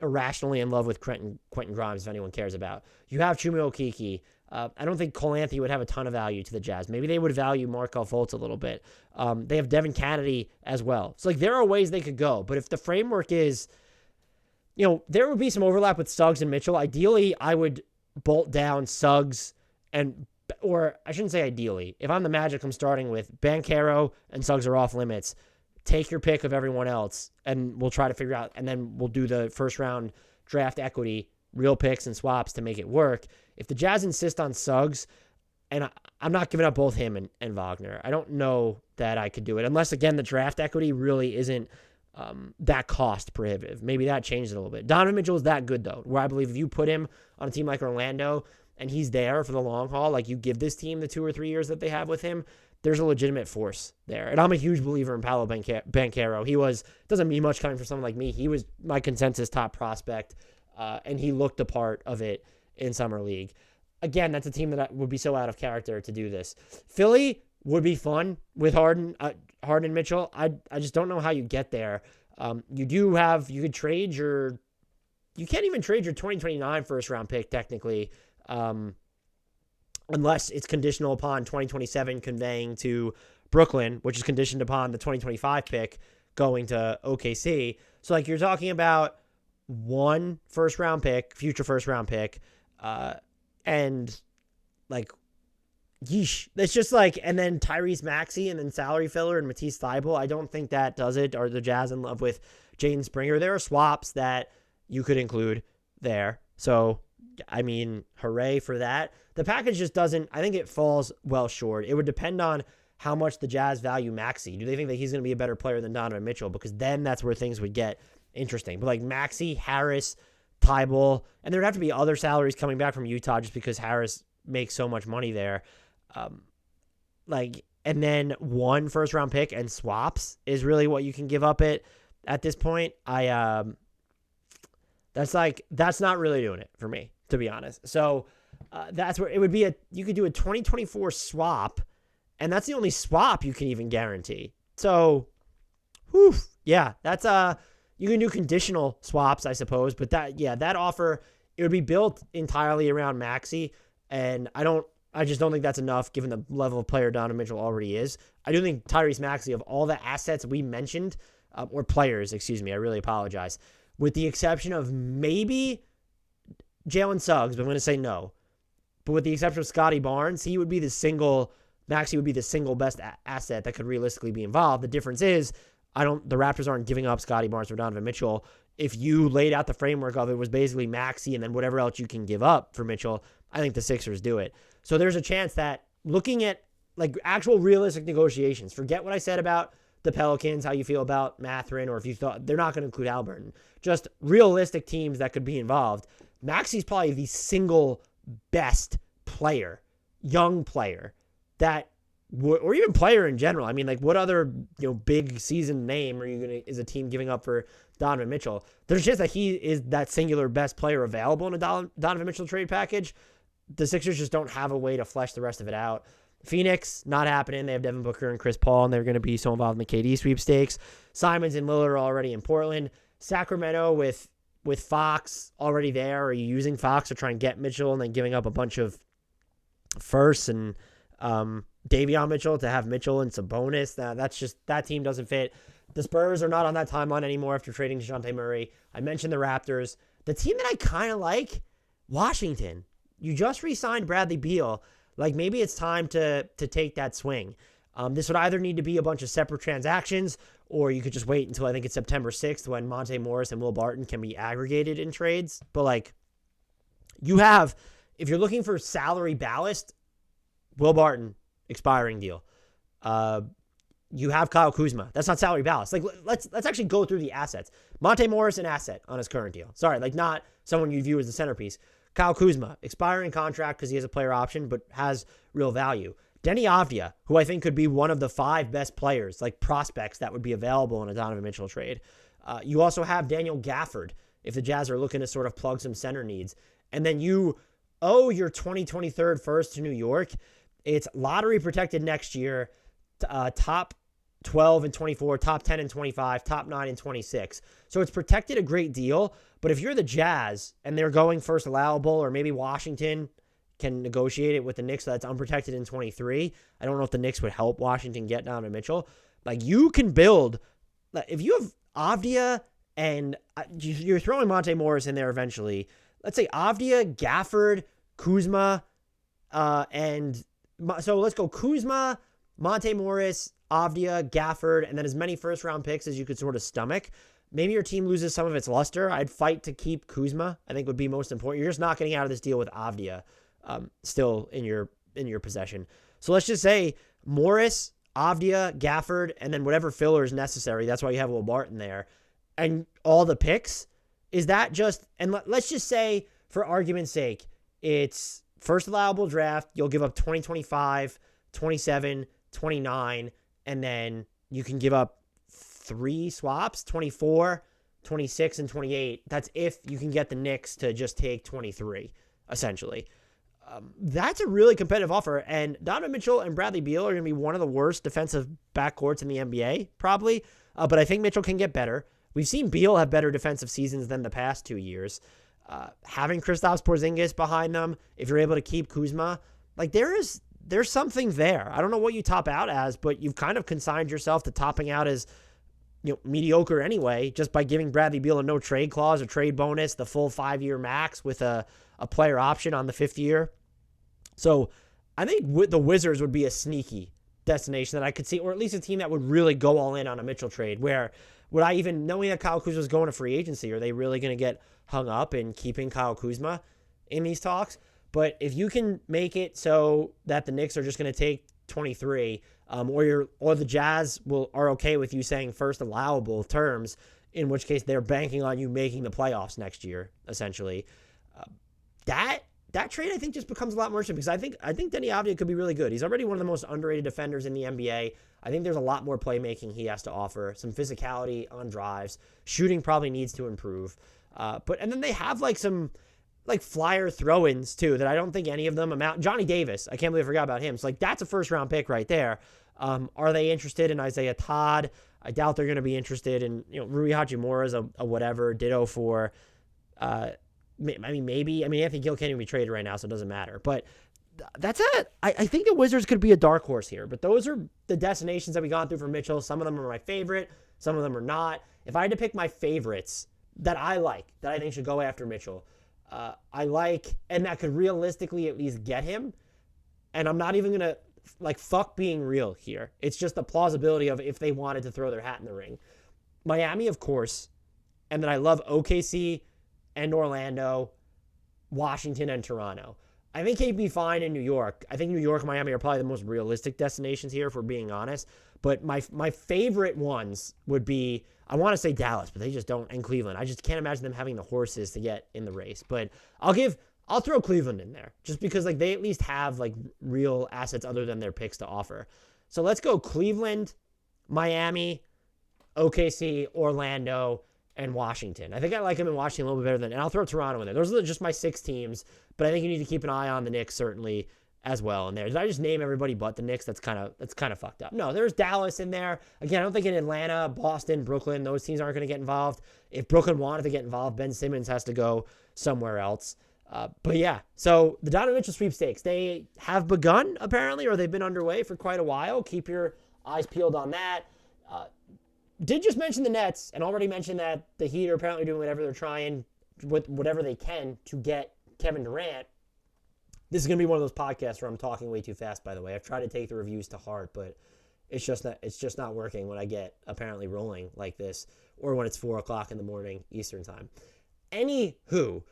[SPEAKER 1] irrationally in love with Quentin Grimes, if anyone cares about. You have Chuma Okeke. I don't think Cole Anthony would have a ton of value to the Jazz. Maybe they would value Markelle Fultz a little bit. They have Devin Kennedy as well. So, there are ways they could go. But if the framework is, there would be some overlap with Suggs and Mitchell. Ideally, I would bolt down Suggs or I shouldn't say ideally. If I'm the Magic, I'm starting with Banchero and Suggs are off limits. Take your pick of everyone else, and we'll try to figure out, and then we'll do the first round draft equity, real picks and swaps to make it work. If the Jazz insist on Suggs, and I'm not giving up both him and Wagner, I don't know that I could do it, unless, again, the draft equity really isn't that cost prohibitive. Maybe that changes it a little bit. Donovan Mitchell is that good, though, where I believe if you put him on a team like Orlando and he's there for the long haul, like you give this team the 2 or 3 years that they have with him, there's a legitimate force there. And I'm a huge believer in Paolo Banchero. Doesn't mean much coming from someone like me. He was my consensus top prospect, and he looked a part of it in Summer League. Again, that's a team that would be so out of character to do this. Philly would be fun with Harden and Mitchell. I just don't know how you get there. You can't even trade your 2029 first round pick technically, unless it's conditional upon 2027 conveying to Brooklyn, which is conditioned upon the 2025 pick going to OKC. So you're talking about one future first round pick, and yeesh. It's just and then Tyrese Maxey and then salary filler and Matisse Thybulle. I don't think that does it. Are the Jazz in love with Jaden Springer? There are swaps that you could include there. So, I mean, hooray for that. The package just doesn't, I think it falls well short. It would depend on how much the Jazz value Maxey. Do they think that he's going to be a better player than Donovan Mitchell? Because then that's where things would get interesting. But like Maxey, Harris, Tybal, and there'd have to be other salaries coming back from Utah just because Harris makes so much money there. And then 1 first-round pick and swaps is really what you can give up at this point. That's not really doing it for me, to be honest. So that's where it would be you could do a 2024 swap, and that's the only swap you can even guarantee. So, that's you can do conditional swaps, I suppose, but that offer, it would be built entirely around Maxey, and I just don't think that's enough given the level of player Donovan Mitchell already is. I do think Tyrese Maxey, of all the assets we mentioned, or players, excuse me, I really apologize, with the exception of maybe Jalen Suggs, but I'm going to say no. But with the exception of Scotty Barnes, Maxey would be the single best asset that could realistically be involved. The difference is, the Raptors aren't giving up Scotty Barnes for Donovan Mitchell. If you laid out the framework of it was basically Maxey and then whatever else you can give up for Mitchell, I think the Sixers do it. So there's a chance that looking at like actual realistic negotiations, forget what I said about the Pelicans, how you feel about Mathurin, or if you thought they're not going to include Haliburton, just realistic teams that could be involved. Maxey's probably the single best player, young player that or even player in general. I mean, like what other big season name is a team giving up for Donovan Mitchell? There's a chance that he is that singular best player available in a Donovan Mitchell trade package. The Sixers just don't have a way to flesh the rest of it out. Phoenix, not happening. They have Devin Booker and Chris Paul, and they're going to be so involved in the KD sweepstakes. Simons and Lillard are already in Portland. Sacramento with Fox already there. Are you using Fox to try and get Mitchell and then giving up a bunch of firsts and Davion Mitchell to have Mitchell and Sabonis? That team doesn't fit. The Spurs are not on that timeline anymore after trading DeJounte Murray. I mentioned the Raptors. The team that I kind of like, Washington. You just re-signed Bradley Beal. Like maybe it's time to take that swing. This would either need to be a bunch of separate transactions, or you could just wait until I think it's September 6th when Monte Morris and Will Barton can be aggregated in trades. But like if you're looking for salary ballast, Will Barton, expiring deal. You have Kyle Kuzma. That's not salary ballast. Like let's actually go through the assets. Monte Morris, an asset on his current deal. Sorry, like not someone you view as the centerpiece. Kyle Kuzma, expiring contract because he has a player option, but has real value. Denny Avdia, who I think could be one of the 5 best players, like prospects that would be available in a Donovan Mitchell trade. You also have Daniel Gafford, if the Jazz are looking to sort of plug some center needs. And then you owe your 2023 first to New York. It's lottery protected next year, top 12 and 24, top 10 and 25, top 9 and 26. So it's protected a great deal. But if you're the Jazz and they're going first allowable, or maybe Washington can negotiate it with the Knicks so that's unprotected in 23, I don't know if the Knicks would help Washington get Donovan Mitchell. Like you can build, if you have Avdia and you're throwing Monte Morris in there eventually, let's say Avdia, Gafford, Kuzma, so let's go Kuzma, Monte Morris, Avdia, Gafford, and then as many first-round picks as you could sort of stomach. Maybe your team loses some of its luster. I'd fight to keep Kuzma. I think would be most important. You're just not getting out of this deal with Avdia still in your possession. So let's just say Morris, Avdia, Gafford, and then whatever filler is necessary. That's why you have Will Barton there. And all the picks, is that just, and let's just say, for argument's sake, it's first allowable draft. You'll give up 2025, 27, 29, and then you can give up 3 swaps, 24, 26, and 28. That's if you can get the Knicks to just take 23, essentially. That's a really competitive offer. And Donovan Mitchell and Bradley Beal are going to be one of the worst defensive backcourts in the NBA, probably. But I think Mitchell can get better. We've seen Beal have better defensive seasons than the past 2 years. Having Kristaps Porzingis behind them, if you're able to keep Kuzma, like there's something there. I don't know what you top out as, but you've kind of consigned yourself to topping out as mediocre anyway, just by giving Bradley Beal a no trade clause, a trade bonus, the full 5-year max with a player option on the 5th year. So I think the Wizards would be a sneaky destination that I could see, or at least a team that would really go all in on a Mitchell trade. Where would I even, knowing that Kyle Kuzma is going to free agency, are they really going to get hung up in keeping Kyle Kuzma in these talks? But if you can make it so that the Knicks are just going to take 2023, or the Jazz are okay with you saying first allowable terms, in which case they're banking on you making the playoffs next year, essentially. That trade, I think, just becomes a lot more interesting because I think Denny Avdija could be really good. He's already one of the most underrated defenders in the NBA. I think there's a lot more playmaking he has to offer, some physicality on drives. Shooting probably needs to improve. And then they have some flyer throw-ins too that I don't think any of them amount. Johnny Davis, I can't believe I forgot about him. So that's a first-round pick right there. Are they interested in Isaiah Todd? I doubt they're going to be interested in Rui Hachimura is a whatever. Ditto for. Maybe. Anthony Gill can't even be traded right now, so it doesn't matter. But that's it. I think the Wizards could be a dark horse here. But those are the destinations that we gone through for Mitchell. Some of them are my favorite. Some of them are not. If I had to pick my favorites that I like, that I think should go after Mitchell, I like, and that could realistically at least get him. And I'm not even going to, fuck being real here. It's just the plausibility of if they wanted to throw their hat in the ring. Miami, of course. And then I love OKC and Orlando, Washington, and Toronto. I think he'd be fine in New York. I think New York and Miami are probably the most realistic destinations here, if we're being honest. But my favorite ones would be, I want to say Dallas, but they just don't, and Cleveland. I just can't imagine them having the horses to get in the race. But I'll throw Cleveland in there, just because they at least have real assets other than their picks to offer. So let's go Cleveland, Miami, OKC, Orlando, and Washington. I think I like him in Washington a little bit better and I'll throw Toronto in there. Those are just my 6 teams, but I think you need to keep an eye on the Knicks certainly as well in there. Did I just name everybody but the Knicks? That's kind of fucked up. No, there's Dallas in there. Again, I don't think in Atlanta, Boston, Brooklyn, those teams aren't going to get involved. If Brooklyn wanted to get involved, Ben Simmons has to go somewhere else. But yeah, so the Donovan Mitchell sweepstakes, they have begun apparently, or they've been underway for quite a while. Keep your eyes peeled on that. Did just mention the Nets and already mentioned that the Heat are apparently doing whatever they're trying with whatever they can to get Kevin Durant. This is going to be one of those podcasts where I'm talking way too fast, by the way. I've tried to take the reviews to heart, but it's just not working when I get apparently rolling like this or when it's 4:00 in the morning Eastern time. Anywho,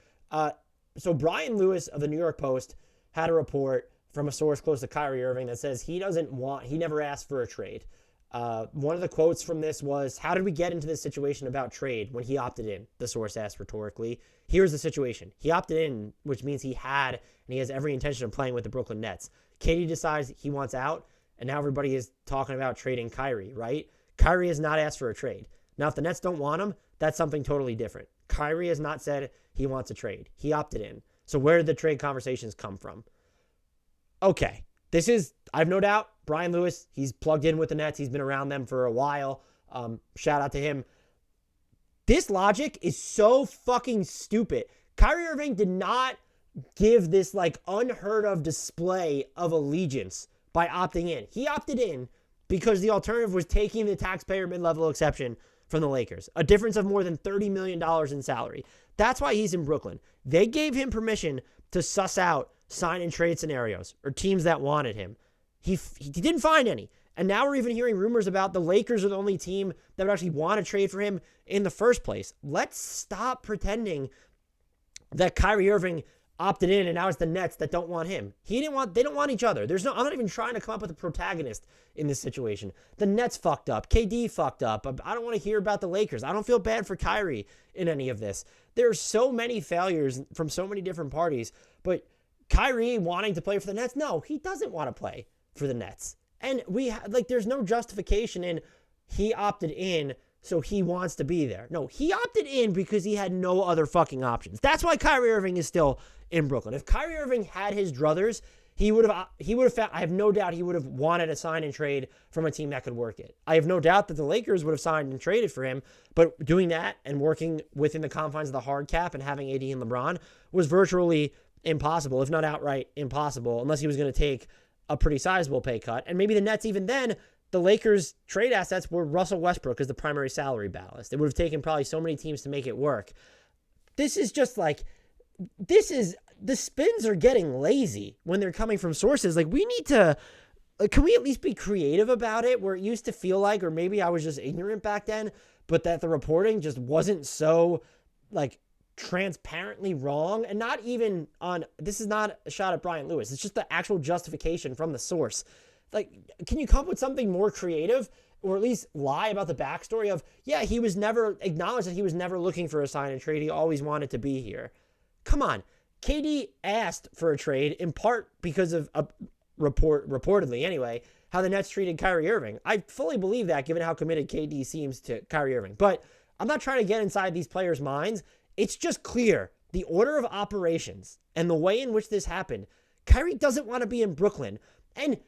[SPEAKER 1] so Brian Lewis of the New York Post had a report from a source close to Kyrie Irving that says he never asked for a trade. One of the quotes from this was, how did we get into this situation about trade when he opted in? The source asked rhetorically. Here's the situation. He opted in, which means he has every intention of playing with the Brooklyn Nets. KD decides he wants out, and now everybody is talking about trading Kyrie, right? Kyrie has not asked for a trade. Now, if the Nets don't want him, that's something totally different. Kyrie has not said he wants a trade. He opted in. So where did the trade conversations come from? Okay. I have no doubt, Brian Lewis, he's plugged in with the Nets. He's been around them for a while. Shout out to him. This logic is so fucking stupid. Kyrie Irving did not give this unheard of display of allegiance by opting in. He opted in because the alternative was taking the taxpayer mid-level exception from the Lakers. A difference of more than $30 million in salary. That's why he's in Brooklyn. They gave him permission to suss out sign and trade scenarios or teams that wanted him. He didn't find any. And now we're even hearing rumors about the Lakers are the only team that would actually want to trade for him in the first place. Let's stop pretending that Kyrie Irving opted in and now it's the Nets that don't want him. They don't want each other. I'm not even trying to come up with a protagonist in this situation. The Nets fucked up. KD fucked up. I don't want to hear about the Lakers. I don't feel bad for Kyrie in any of this. There are so many failures from so many different parties, but Kyrie wanting to play for the Nets, no, he doesn't want to play for the Nets. And there's no justification in he opted in so he wants to be there. No, he opted in because he had no other fucking options. That's why Kyrie Irving is still in Brooklyn. If Kyrie Irving had his druthers, he would have found, I have no doubt he would have wanted a sign and trade from a team that could work it. I have no doubt that the Lakers would have signed and traded for him, but doing that and working within the confines of the hard cap and having AD and LeBron was virtually impossible, if not outright impossible, unless he was going to take a pretty sizable pay cut. And maybe the Nets, even then, the Lakers' trade assets were Russell Westbrook as the primary salary ballast. It would have taken probably so many teams to make it work. This is just the spins are getting lazy when they're coming from sources. We need to, can we at least be creative about it where it used to feel like, or maybe I was just ignorant back then, but that the reporting just wasn't so transparently wrong, and not even on, this is not a shot at Brian Lewis. It's just the actual justification from the source Like, can you come up with something more creative, or at least lie about the backstory of, yeah, he was never, acknowledge that he was never looking for a sign and trade. He always wanted to be here. Come on. KD asked for a trade in part because of a reportedly anyway, how the Nets treated Kyrie Irving. I fully believe that, given how committed KD seems to Kyrie Irving. But I'm not trying to get inside these players' minds. It's just clear the order of operations and the way in which this happened. Kyrie doesn't want to be in Brooklyn. And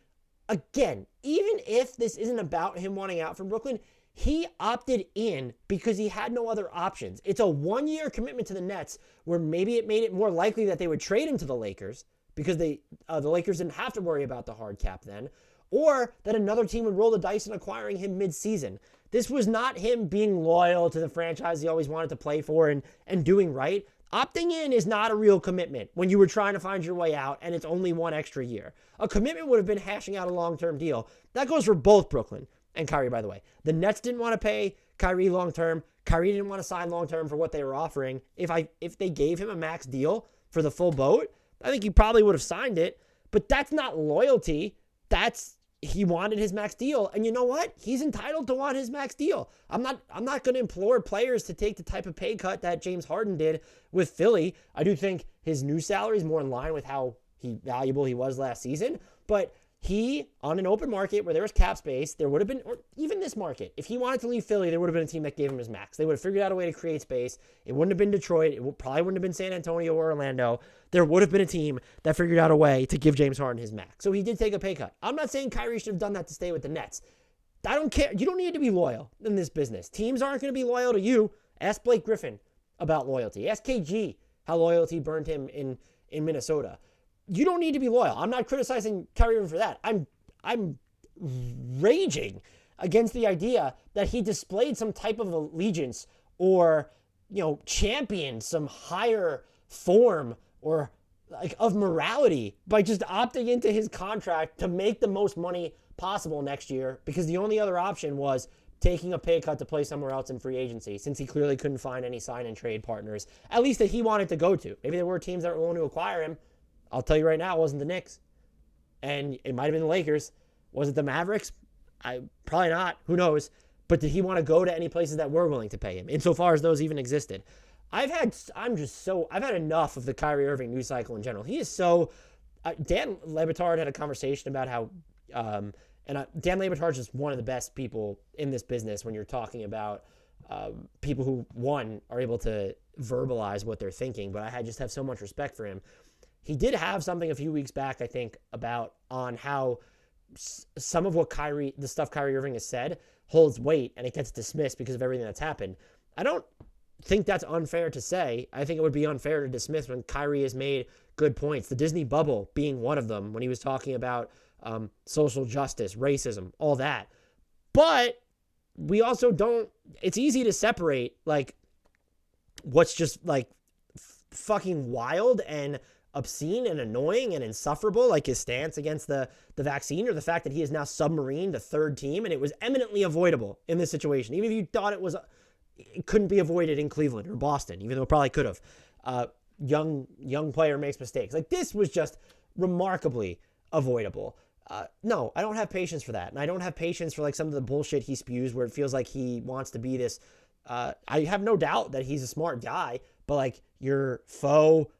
[SPEAKER 1] again, even if this isn't about him wanting out from Brooklyn, he opted in because he had no other options. It's a 1-year commitment to the Nets where maybe it made it more likely that they would trade him to the Lakers because the Lakers didn't have to worry about the hard cap then, or that another team would roll the dice in acquiring him mid-season. This was not him being loyal to the franchise he always wanted to play for and doing right. Opting in is not a real commitment when you were trying to find your way out and it's only 1 extra year. A commitment would have been hashing out a long-term deal. That goes for both Brooklyn and Kyrie, by the way. The Nets didn't want to pay Kyrie long-term. Kyrie didn't want to sign long-term for what they were offering. If they gave him a max deal for the full boat, I think he probably would have signed it. But that's not loyalty. He wanted his max deal. And you know what? He's entitled to want his max deal. I'm not going to implore players to take the type of pay cut that James Harden did with Philly. I do think his new salary is more in line with how valuable he was last season. But he, on an open market where there was cap space, there would have been, or even this market, if he wanted to leave Philly, there would have been a team that gave him his max. They would have figured out a way to create space. It wouldn't have been Detroit. It probably wouldn't have been San Antonio or Orlando. There would have been a team that figured out a way to give James Harden his max. So he did take a pay cut. I'm not saying Kyrie should have done that to stay with the Nets. I don't care. You don't need to be loyal in this business. Teams aren't going to be loyal to you. Ask Blake Griffin about loyalty. Ask KG how loyalty burned him in Minnesota. You don't need to be loyal. I'm not criticizing Kyrie Irving for that. I'm raging against the idea that he displayed some type of allegiance or, championed some higher form or like of morality by just opting into his contract to make the most money possible next year, because the only other option was taking a pay cut to play somewhere else in free agency, since he clearly couldn't find any sign and trade partners, at least that he wanted to go to. Maybe there were teams that were willing to acquire him. I'll tell you right now, it wasn't the Knicks. And it might have been the Lakers. Was it the Mavericks? Probably not. Who knows? But did he want to go to any places that were willing to pay him, insofar as those even existed? I've had enough of the Kyrie Irving news cycle in general. He is so... Dan Le Batard had a conversation about how... Dan Le Batard is just one of the best people in this business when you're talking about people who, one, are able to verbalize what they're thinking, but I just have so much respect for him. He did have something a few weeks back, I think, on how some of what the stuff Kyrie Irving has said holds weight and it gets dismissed because of everything that's happened. I don't think that's unfair to say. I think it would be unfair to dismiss when Kyrie has made good points. The Disney bubble being one of them, when he was talking about social justice, racism, all that. But we also don't, it's easy to separate like what's just like fucking wild and obscene and annoying and insufferable, like his stance against the vaccine, or the fact that he is now submarined the third team and it was eminently avoidable in this situation. Even if you thought it couldn't be avoided in Cleveland or Boston, even though it probably could have. Young player makes mistakes. Like, this was just remarkably avoidable. No, I don't have patience for that. And I don't have patience for like some of the bullshit he spews where it feels like he wants to be this. I have no doubt that he's a smart guy, but like your faux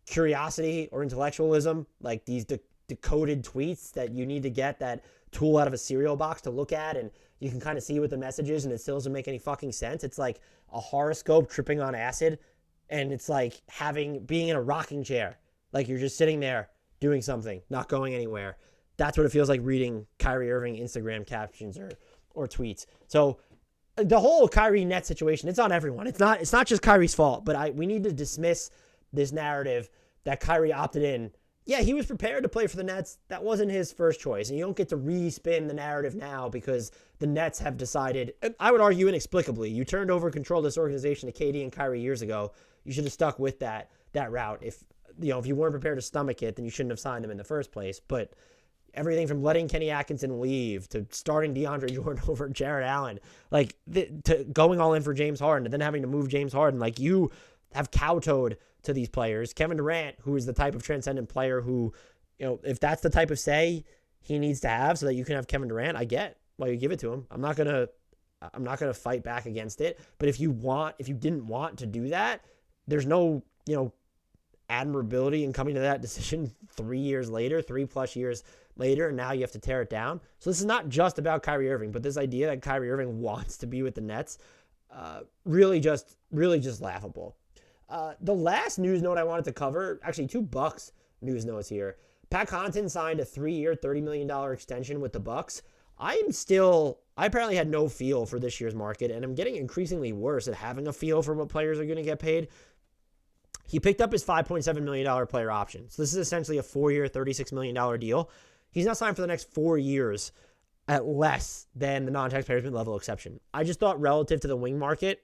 [SPEAKER 1] curiosity or intellectualism, like these decoded tweets that you need to get that tool out of a cereal box to look at, and you can kind of see what the message is and it still doesn't make any fucking sense. It's like a horoscope tripping on acid, and it's like being in a rocking chair. Like you're just sitting there doing something, not going anywhere. That's what it feels like reading Kyrie Irving Instagram captions or tweets. So the whole Kyrie net situation, it's on everyone. It's not just Kyrie's fault, but we need to dismiss this narrative that Kyrie opted in. Yeah, he was prepared to play for the Nets. That wasn't his first choice. And you don't get to respin the narrative now because the Nets have decided, I would argue inexplicably, you turned over control of this organization to KD and Kyrie years ago. You should have stuck with that route. If you weren't prepared to stomach it, then you shouldn't have signed him in the first place. But everything from letting Kenny Atkinson leave to starting DeAndre Jordan over Jarrett Allen, like to going all in for James Harden and then having to move James Harden, like you have kowtowed to these players. Kevin Durant, who is the type of transcendent player who, if that's the type of say he needs to have so that you can have Kevin Durant, I get why you give it to him. I'm not gonna fight back against it. But if you didn't want to do that, there's no, admirability in coming to that decision 3+ years later, and now you have to tear it down. So this is not just about Kyrie Irving, but this idea that Kyrie Irving wants to be with the Nets, really just laughable. The last news note I wanted to cover, actually 2 Bucks news notes here. Pat Connaughton signed a 3-year, $30 million extension with the Bucks. I apparently had no feel for this year's market, and I'm getting increasingly worse at having a feel for what players are going to get paid. He picked up his $5.7 million player option. So this is essentially a 4-year, $36 million deal. He's not signed for the next 4 years at less than the non-taxpayer level exception. I just thought relative to the wing market,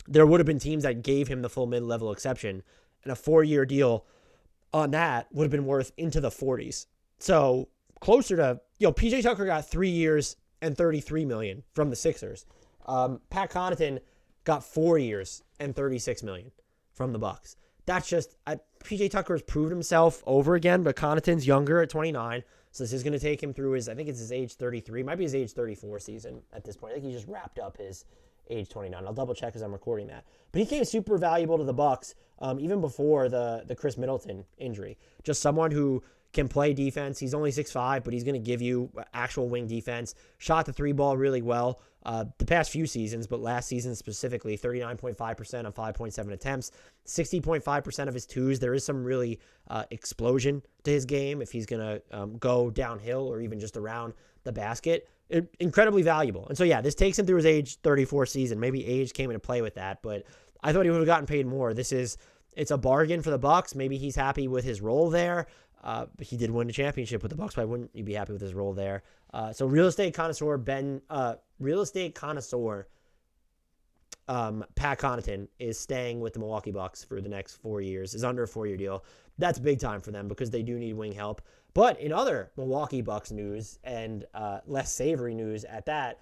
[SPEAKER 1] there would have been teams that gave him the full mid-level exception, and a 4-year deal on that would have been worth into the 40s. So closer to, PJ Tucker got 3 years and $33 million from the Sixers. Pat Connaughton got 4 years and $36 million from the Bucks. That's just, PJ Tucker has proved himself over again, but Connaughton's younger at 29, so this is going to take him through his age 33, might be his age 34 season at this point. I think he just wrapped up his age 29. I'll double check as I'm recording that. But he came super valuable to the Bucks, even before the Khris Middleton injury. Just someone who can play defense. He's only 6'5", but he's going to give you actual wing defense. Shot the 3 ball really well the past few seasons, but last season specifically, 39.5% on 5.7 attempts, 60.5% of his twos. There is some really explosion to his game if he's going to go downhill or even just around the basket. Incredibly valuable. And so, yeah, this takes him through his age 34 season. Maybe age came into play with that, but I thought he would have gotten paid more. It's a bargain for the Bucks. Maybe he's happy with his role there. But he did win the championship with the Bucks. Why wouldn't you be happy with his role there? So real estate connoisseur Pat Connaughton is staying with the Milwaukee Bucks for the next 4 years. Is under a 4-year deal. That's big time for them because they do need wing help. But in other Milwaukee Bucks news and less savory news at that,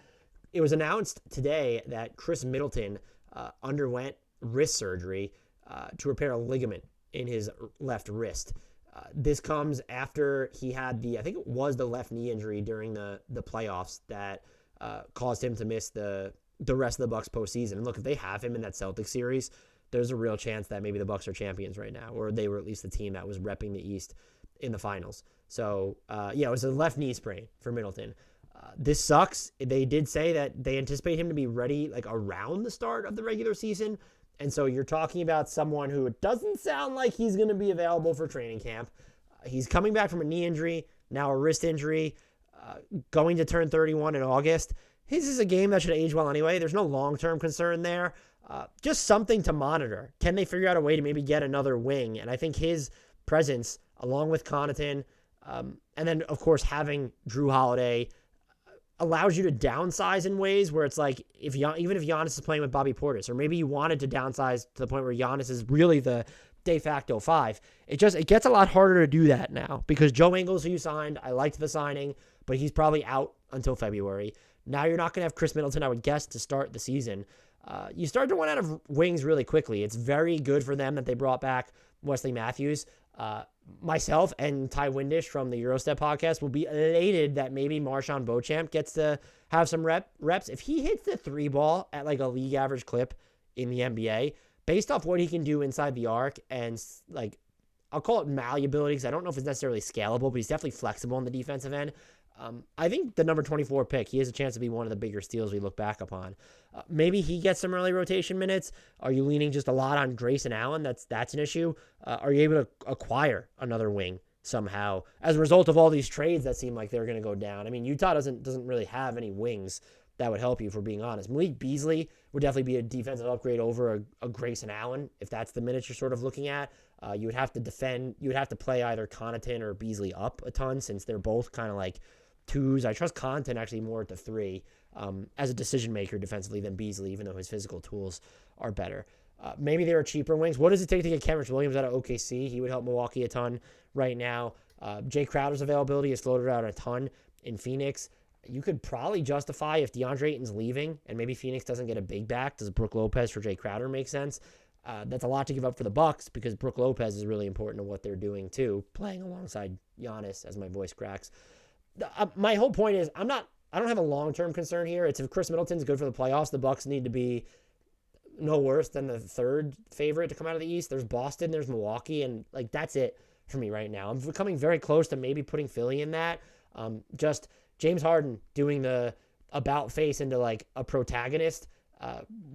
[SPEAKER 1] it was announced today that Khris Middleton underwent wrist surgery to repair a ligament in his left wrist. This comes after he had I think it was the left knee injury during the playoffs that caused him to miss the rest of the Bucks postseason. And look, if they have him in that Celtics series, there's a real chance that maybe the Bucks are champions right now, or they were at least the team that was repping the East in the finals. So, it was a left knee sprain for Middleton. This sucks. They did say that they anticipate him to be ready around the start of the regular season. And so you're talking about someone who it doesn't sound like he's going to be available for training camp. He's coming back from a knee injury, now a wrist injury, going to turn 31 in August. His is a game that should age well anyway. There's no long-term concern there. Just something to monitor. Can they figure out a way to maybe get another wing? And I think his presence, along with Connaughton, and then, of course, having Drew Holiday, allows you to downsize in ways where it's like even if Giannis is playing with Bobby Portis, or maybe you wanted to downsize to the point where Giannis is really the de facto 5. It gets a lot harder to do that now because Joe Ingles, who you signed, I liked the signing, but he's probably out until February. Now you're not going to have Khris Middleton, I would guess, to start the season. You start to run out of wings really quickly. It's very good for them that they brought back Wesley Matthews. Myself and Ty Windish from the Eurostep podcast will be elated that maybe Marshawn Beauchamp gets to have some reps. If he hits the 3 ball at a league average clip in the NBA, based off what he can do inside the arc and I'll call it malleability because I don't know if it's necessarily scalable, but he's definitely flexible on the defensive end. I think the number 24 pick, he has a chance to be one of the bigger steals we look back upon. Maybe he gets some early rotation minutes. Are you leaning just a lot on Grayson Allen? That's an issue. Are you able to acquire another wing somehow as a result of all these trades that seem like they're going to go down? I mean, Utah doesn't really have any wings that would help you, if we're being honest. Malik Beasley would definitely be a defensive upgrade over a Grayson Allen if that's the minutes you're sort of looking at. You would have to defend. You would have to play either Connaughton or Beasley up a ton since they're both kind of like 2s. I trust Connaughton actually more at the 3 as a decision maker defensively than Beasley, even though his physical tools are better. Maybe there are cheaper wings. What does it take to get Kenrich Williams out of OKC? He would help Milwaukee a ton right now. Jay Crowder's availability is floated out a ton in Phoenix. You could probably justify if DeAndre Ayton's leaving and maybe Phoenix doesn't get a big back. Does Brook Lopez for Jay Crowder make sense? That's a lot to give up for the Bucks because Brook Lopez is really important to what they're doing too, playing alongside Giannis, as my voice cracks. My whole point is I don't have a long-term concern here. It's if Khris Middleton's good for the playoffs, the Bucks need to be no worse than the third favorite to come out of the East. There's Boston, there's Milwaukee, and like that's it for me right now. I'm becoming very close to maybe putting Philly in that. Just James Harden doing the about face into like a protagonist.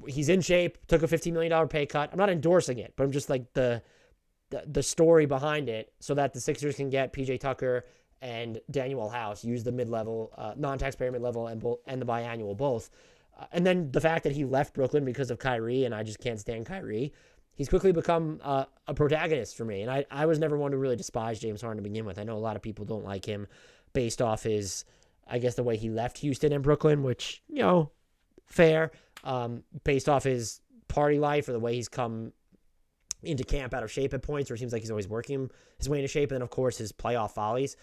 [SPEAKER 1] He's in shape, took a $15 million pay cut. I'm not endorsing it, but I'm just like the story behind it so that the Sixers can get PJ Tucker and Daniel House, use the mid-level, non-taxpayer mid-level and the biannual both. And then the fact that he left Brooklyn because of Kyrie, and I just can't stand Kyrie. He's quickly become a protagonist for me. And I was never one to really despise James Harden to begin with. I know a lot of people don't like him based off his, I guess, the way he left Houston and Brooklyn, which, fair. Based off his party life or the way he's come into camp out of shape at points, where it seems like he's always working his way into shape. And then, of course, his playoff follies.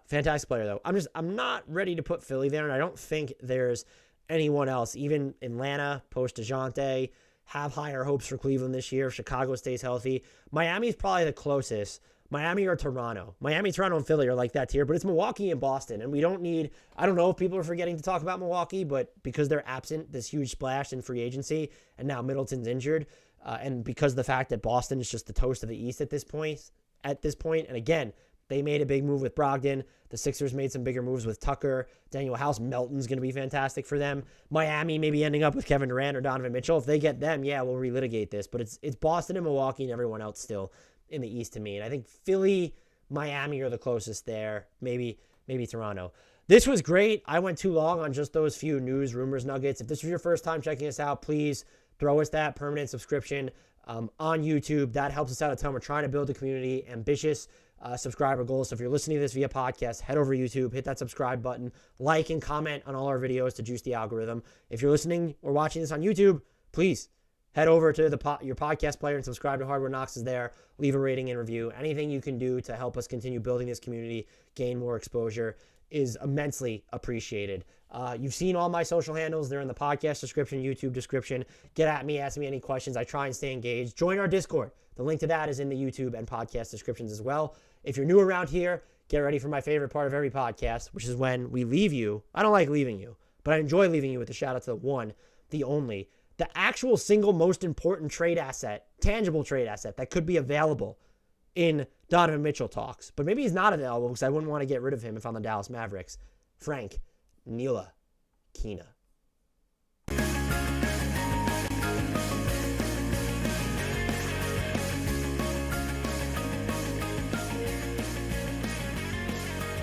[SPEAKER 1] Fantastic player, though. I'm not ready to put Philly there, and I don't think there's anyone else. Even Atlanta, post DeJounte, have higher hopes for Cleveland this year if Chicago stays healthy. Miami's probably the closest. Miami or Toronto. Miami, Toronto, and Philly are like that tier, but it's Milwaukee and Boston. And we don't need, I don't know if people are forgetting to talk about Milwaukee, but because they're absent, this huge splash in free agency, and now Middleton's injured, and because of the fact that Boston is just the toast of the East at this point, and again, they made a big move with Brogdon. The Sixers made some bigger moves with Tucker. Daniel House, Melton's going to be fantastic for them. Miami maybe ending up with Kevin Durant or Donovan Mitchell. If they get them, yeah, we'll relitigate this. But it's Boston and Milwaukee and everyone else still in the East to me. And I think Philly, Miami are the closest there. Maybe Toronto. This was great. I went too long on just those few news, rumors, nuggets. If this was your first time checking us out, please throw us that permanent subscription on YouTube. That helps us out a ton. We're trying to build a community, ambitious subscriber goals. So if you're listening to this via podcast, head over to YouTube, hit that subscribe button, like and comment on all our videos to juice the algorithm. If you're listening or watching this on YouTube, please head over to your podcast player and subscribe to Hardware Knocks is there. Leave a rating and review. Anything you can do to help us continue building this community, gain more exposure, is immensely appreciated. You've seen all my social handles. They're in the podcast description, YouTube description. Get at me, ask me any questions. I try and stay engaged. Join our Discord. The link to that is in the YouTube and podcast descriptions as well. If you're new around here, get ready for my favorite part of every podcast, which is when we leave you. I don't like leaving you, but I enjoy leaving you with a shout out to the one, the only, the actual single most important trade asset, tangible trade asset that could be available in Donovan Mitchell talks. But maybe he's not available because I wouldn't want to get rid of him if I'm the Dallas Mavericks. Frank Ntilikina.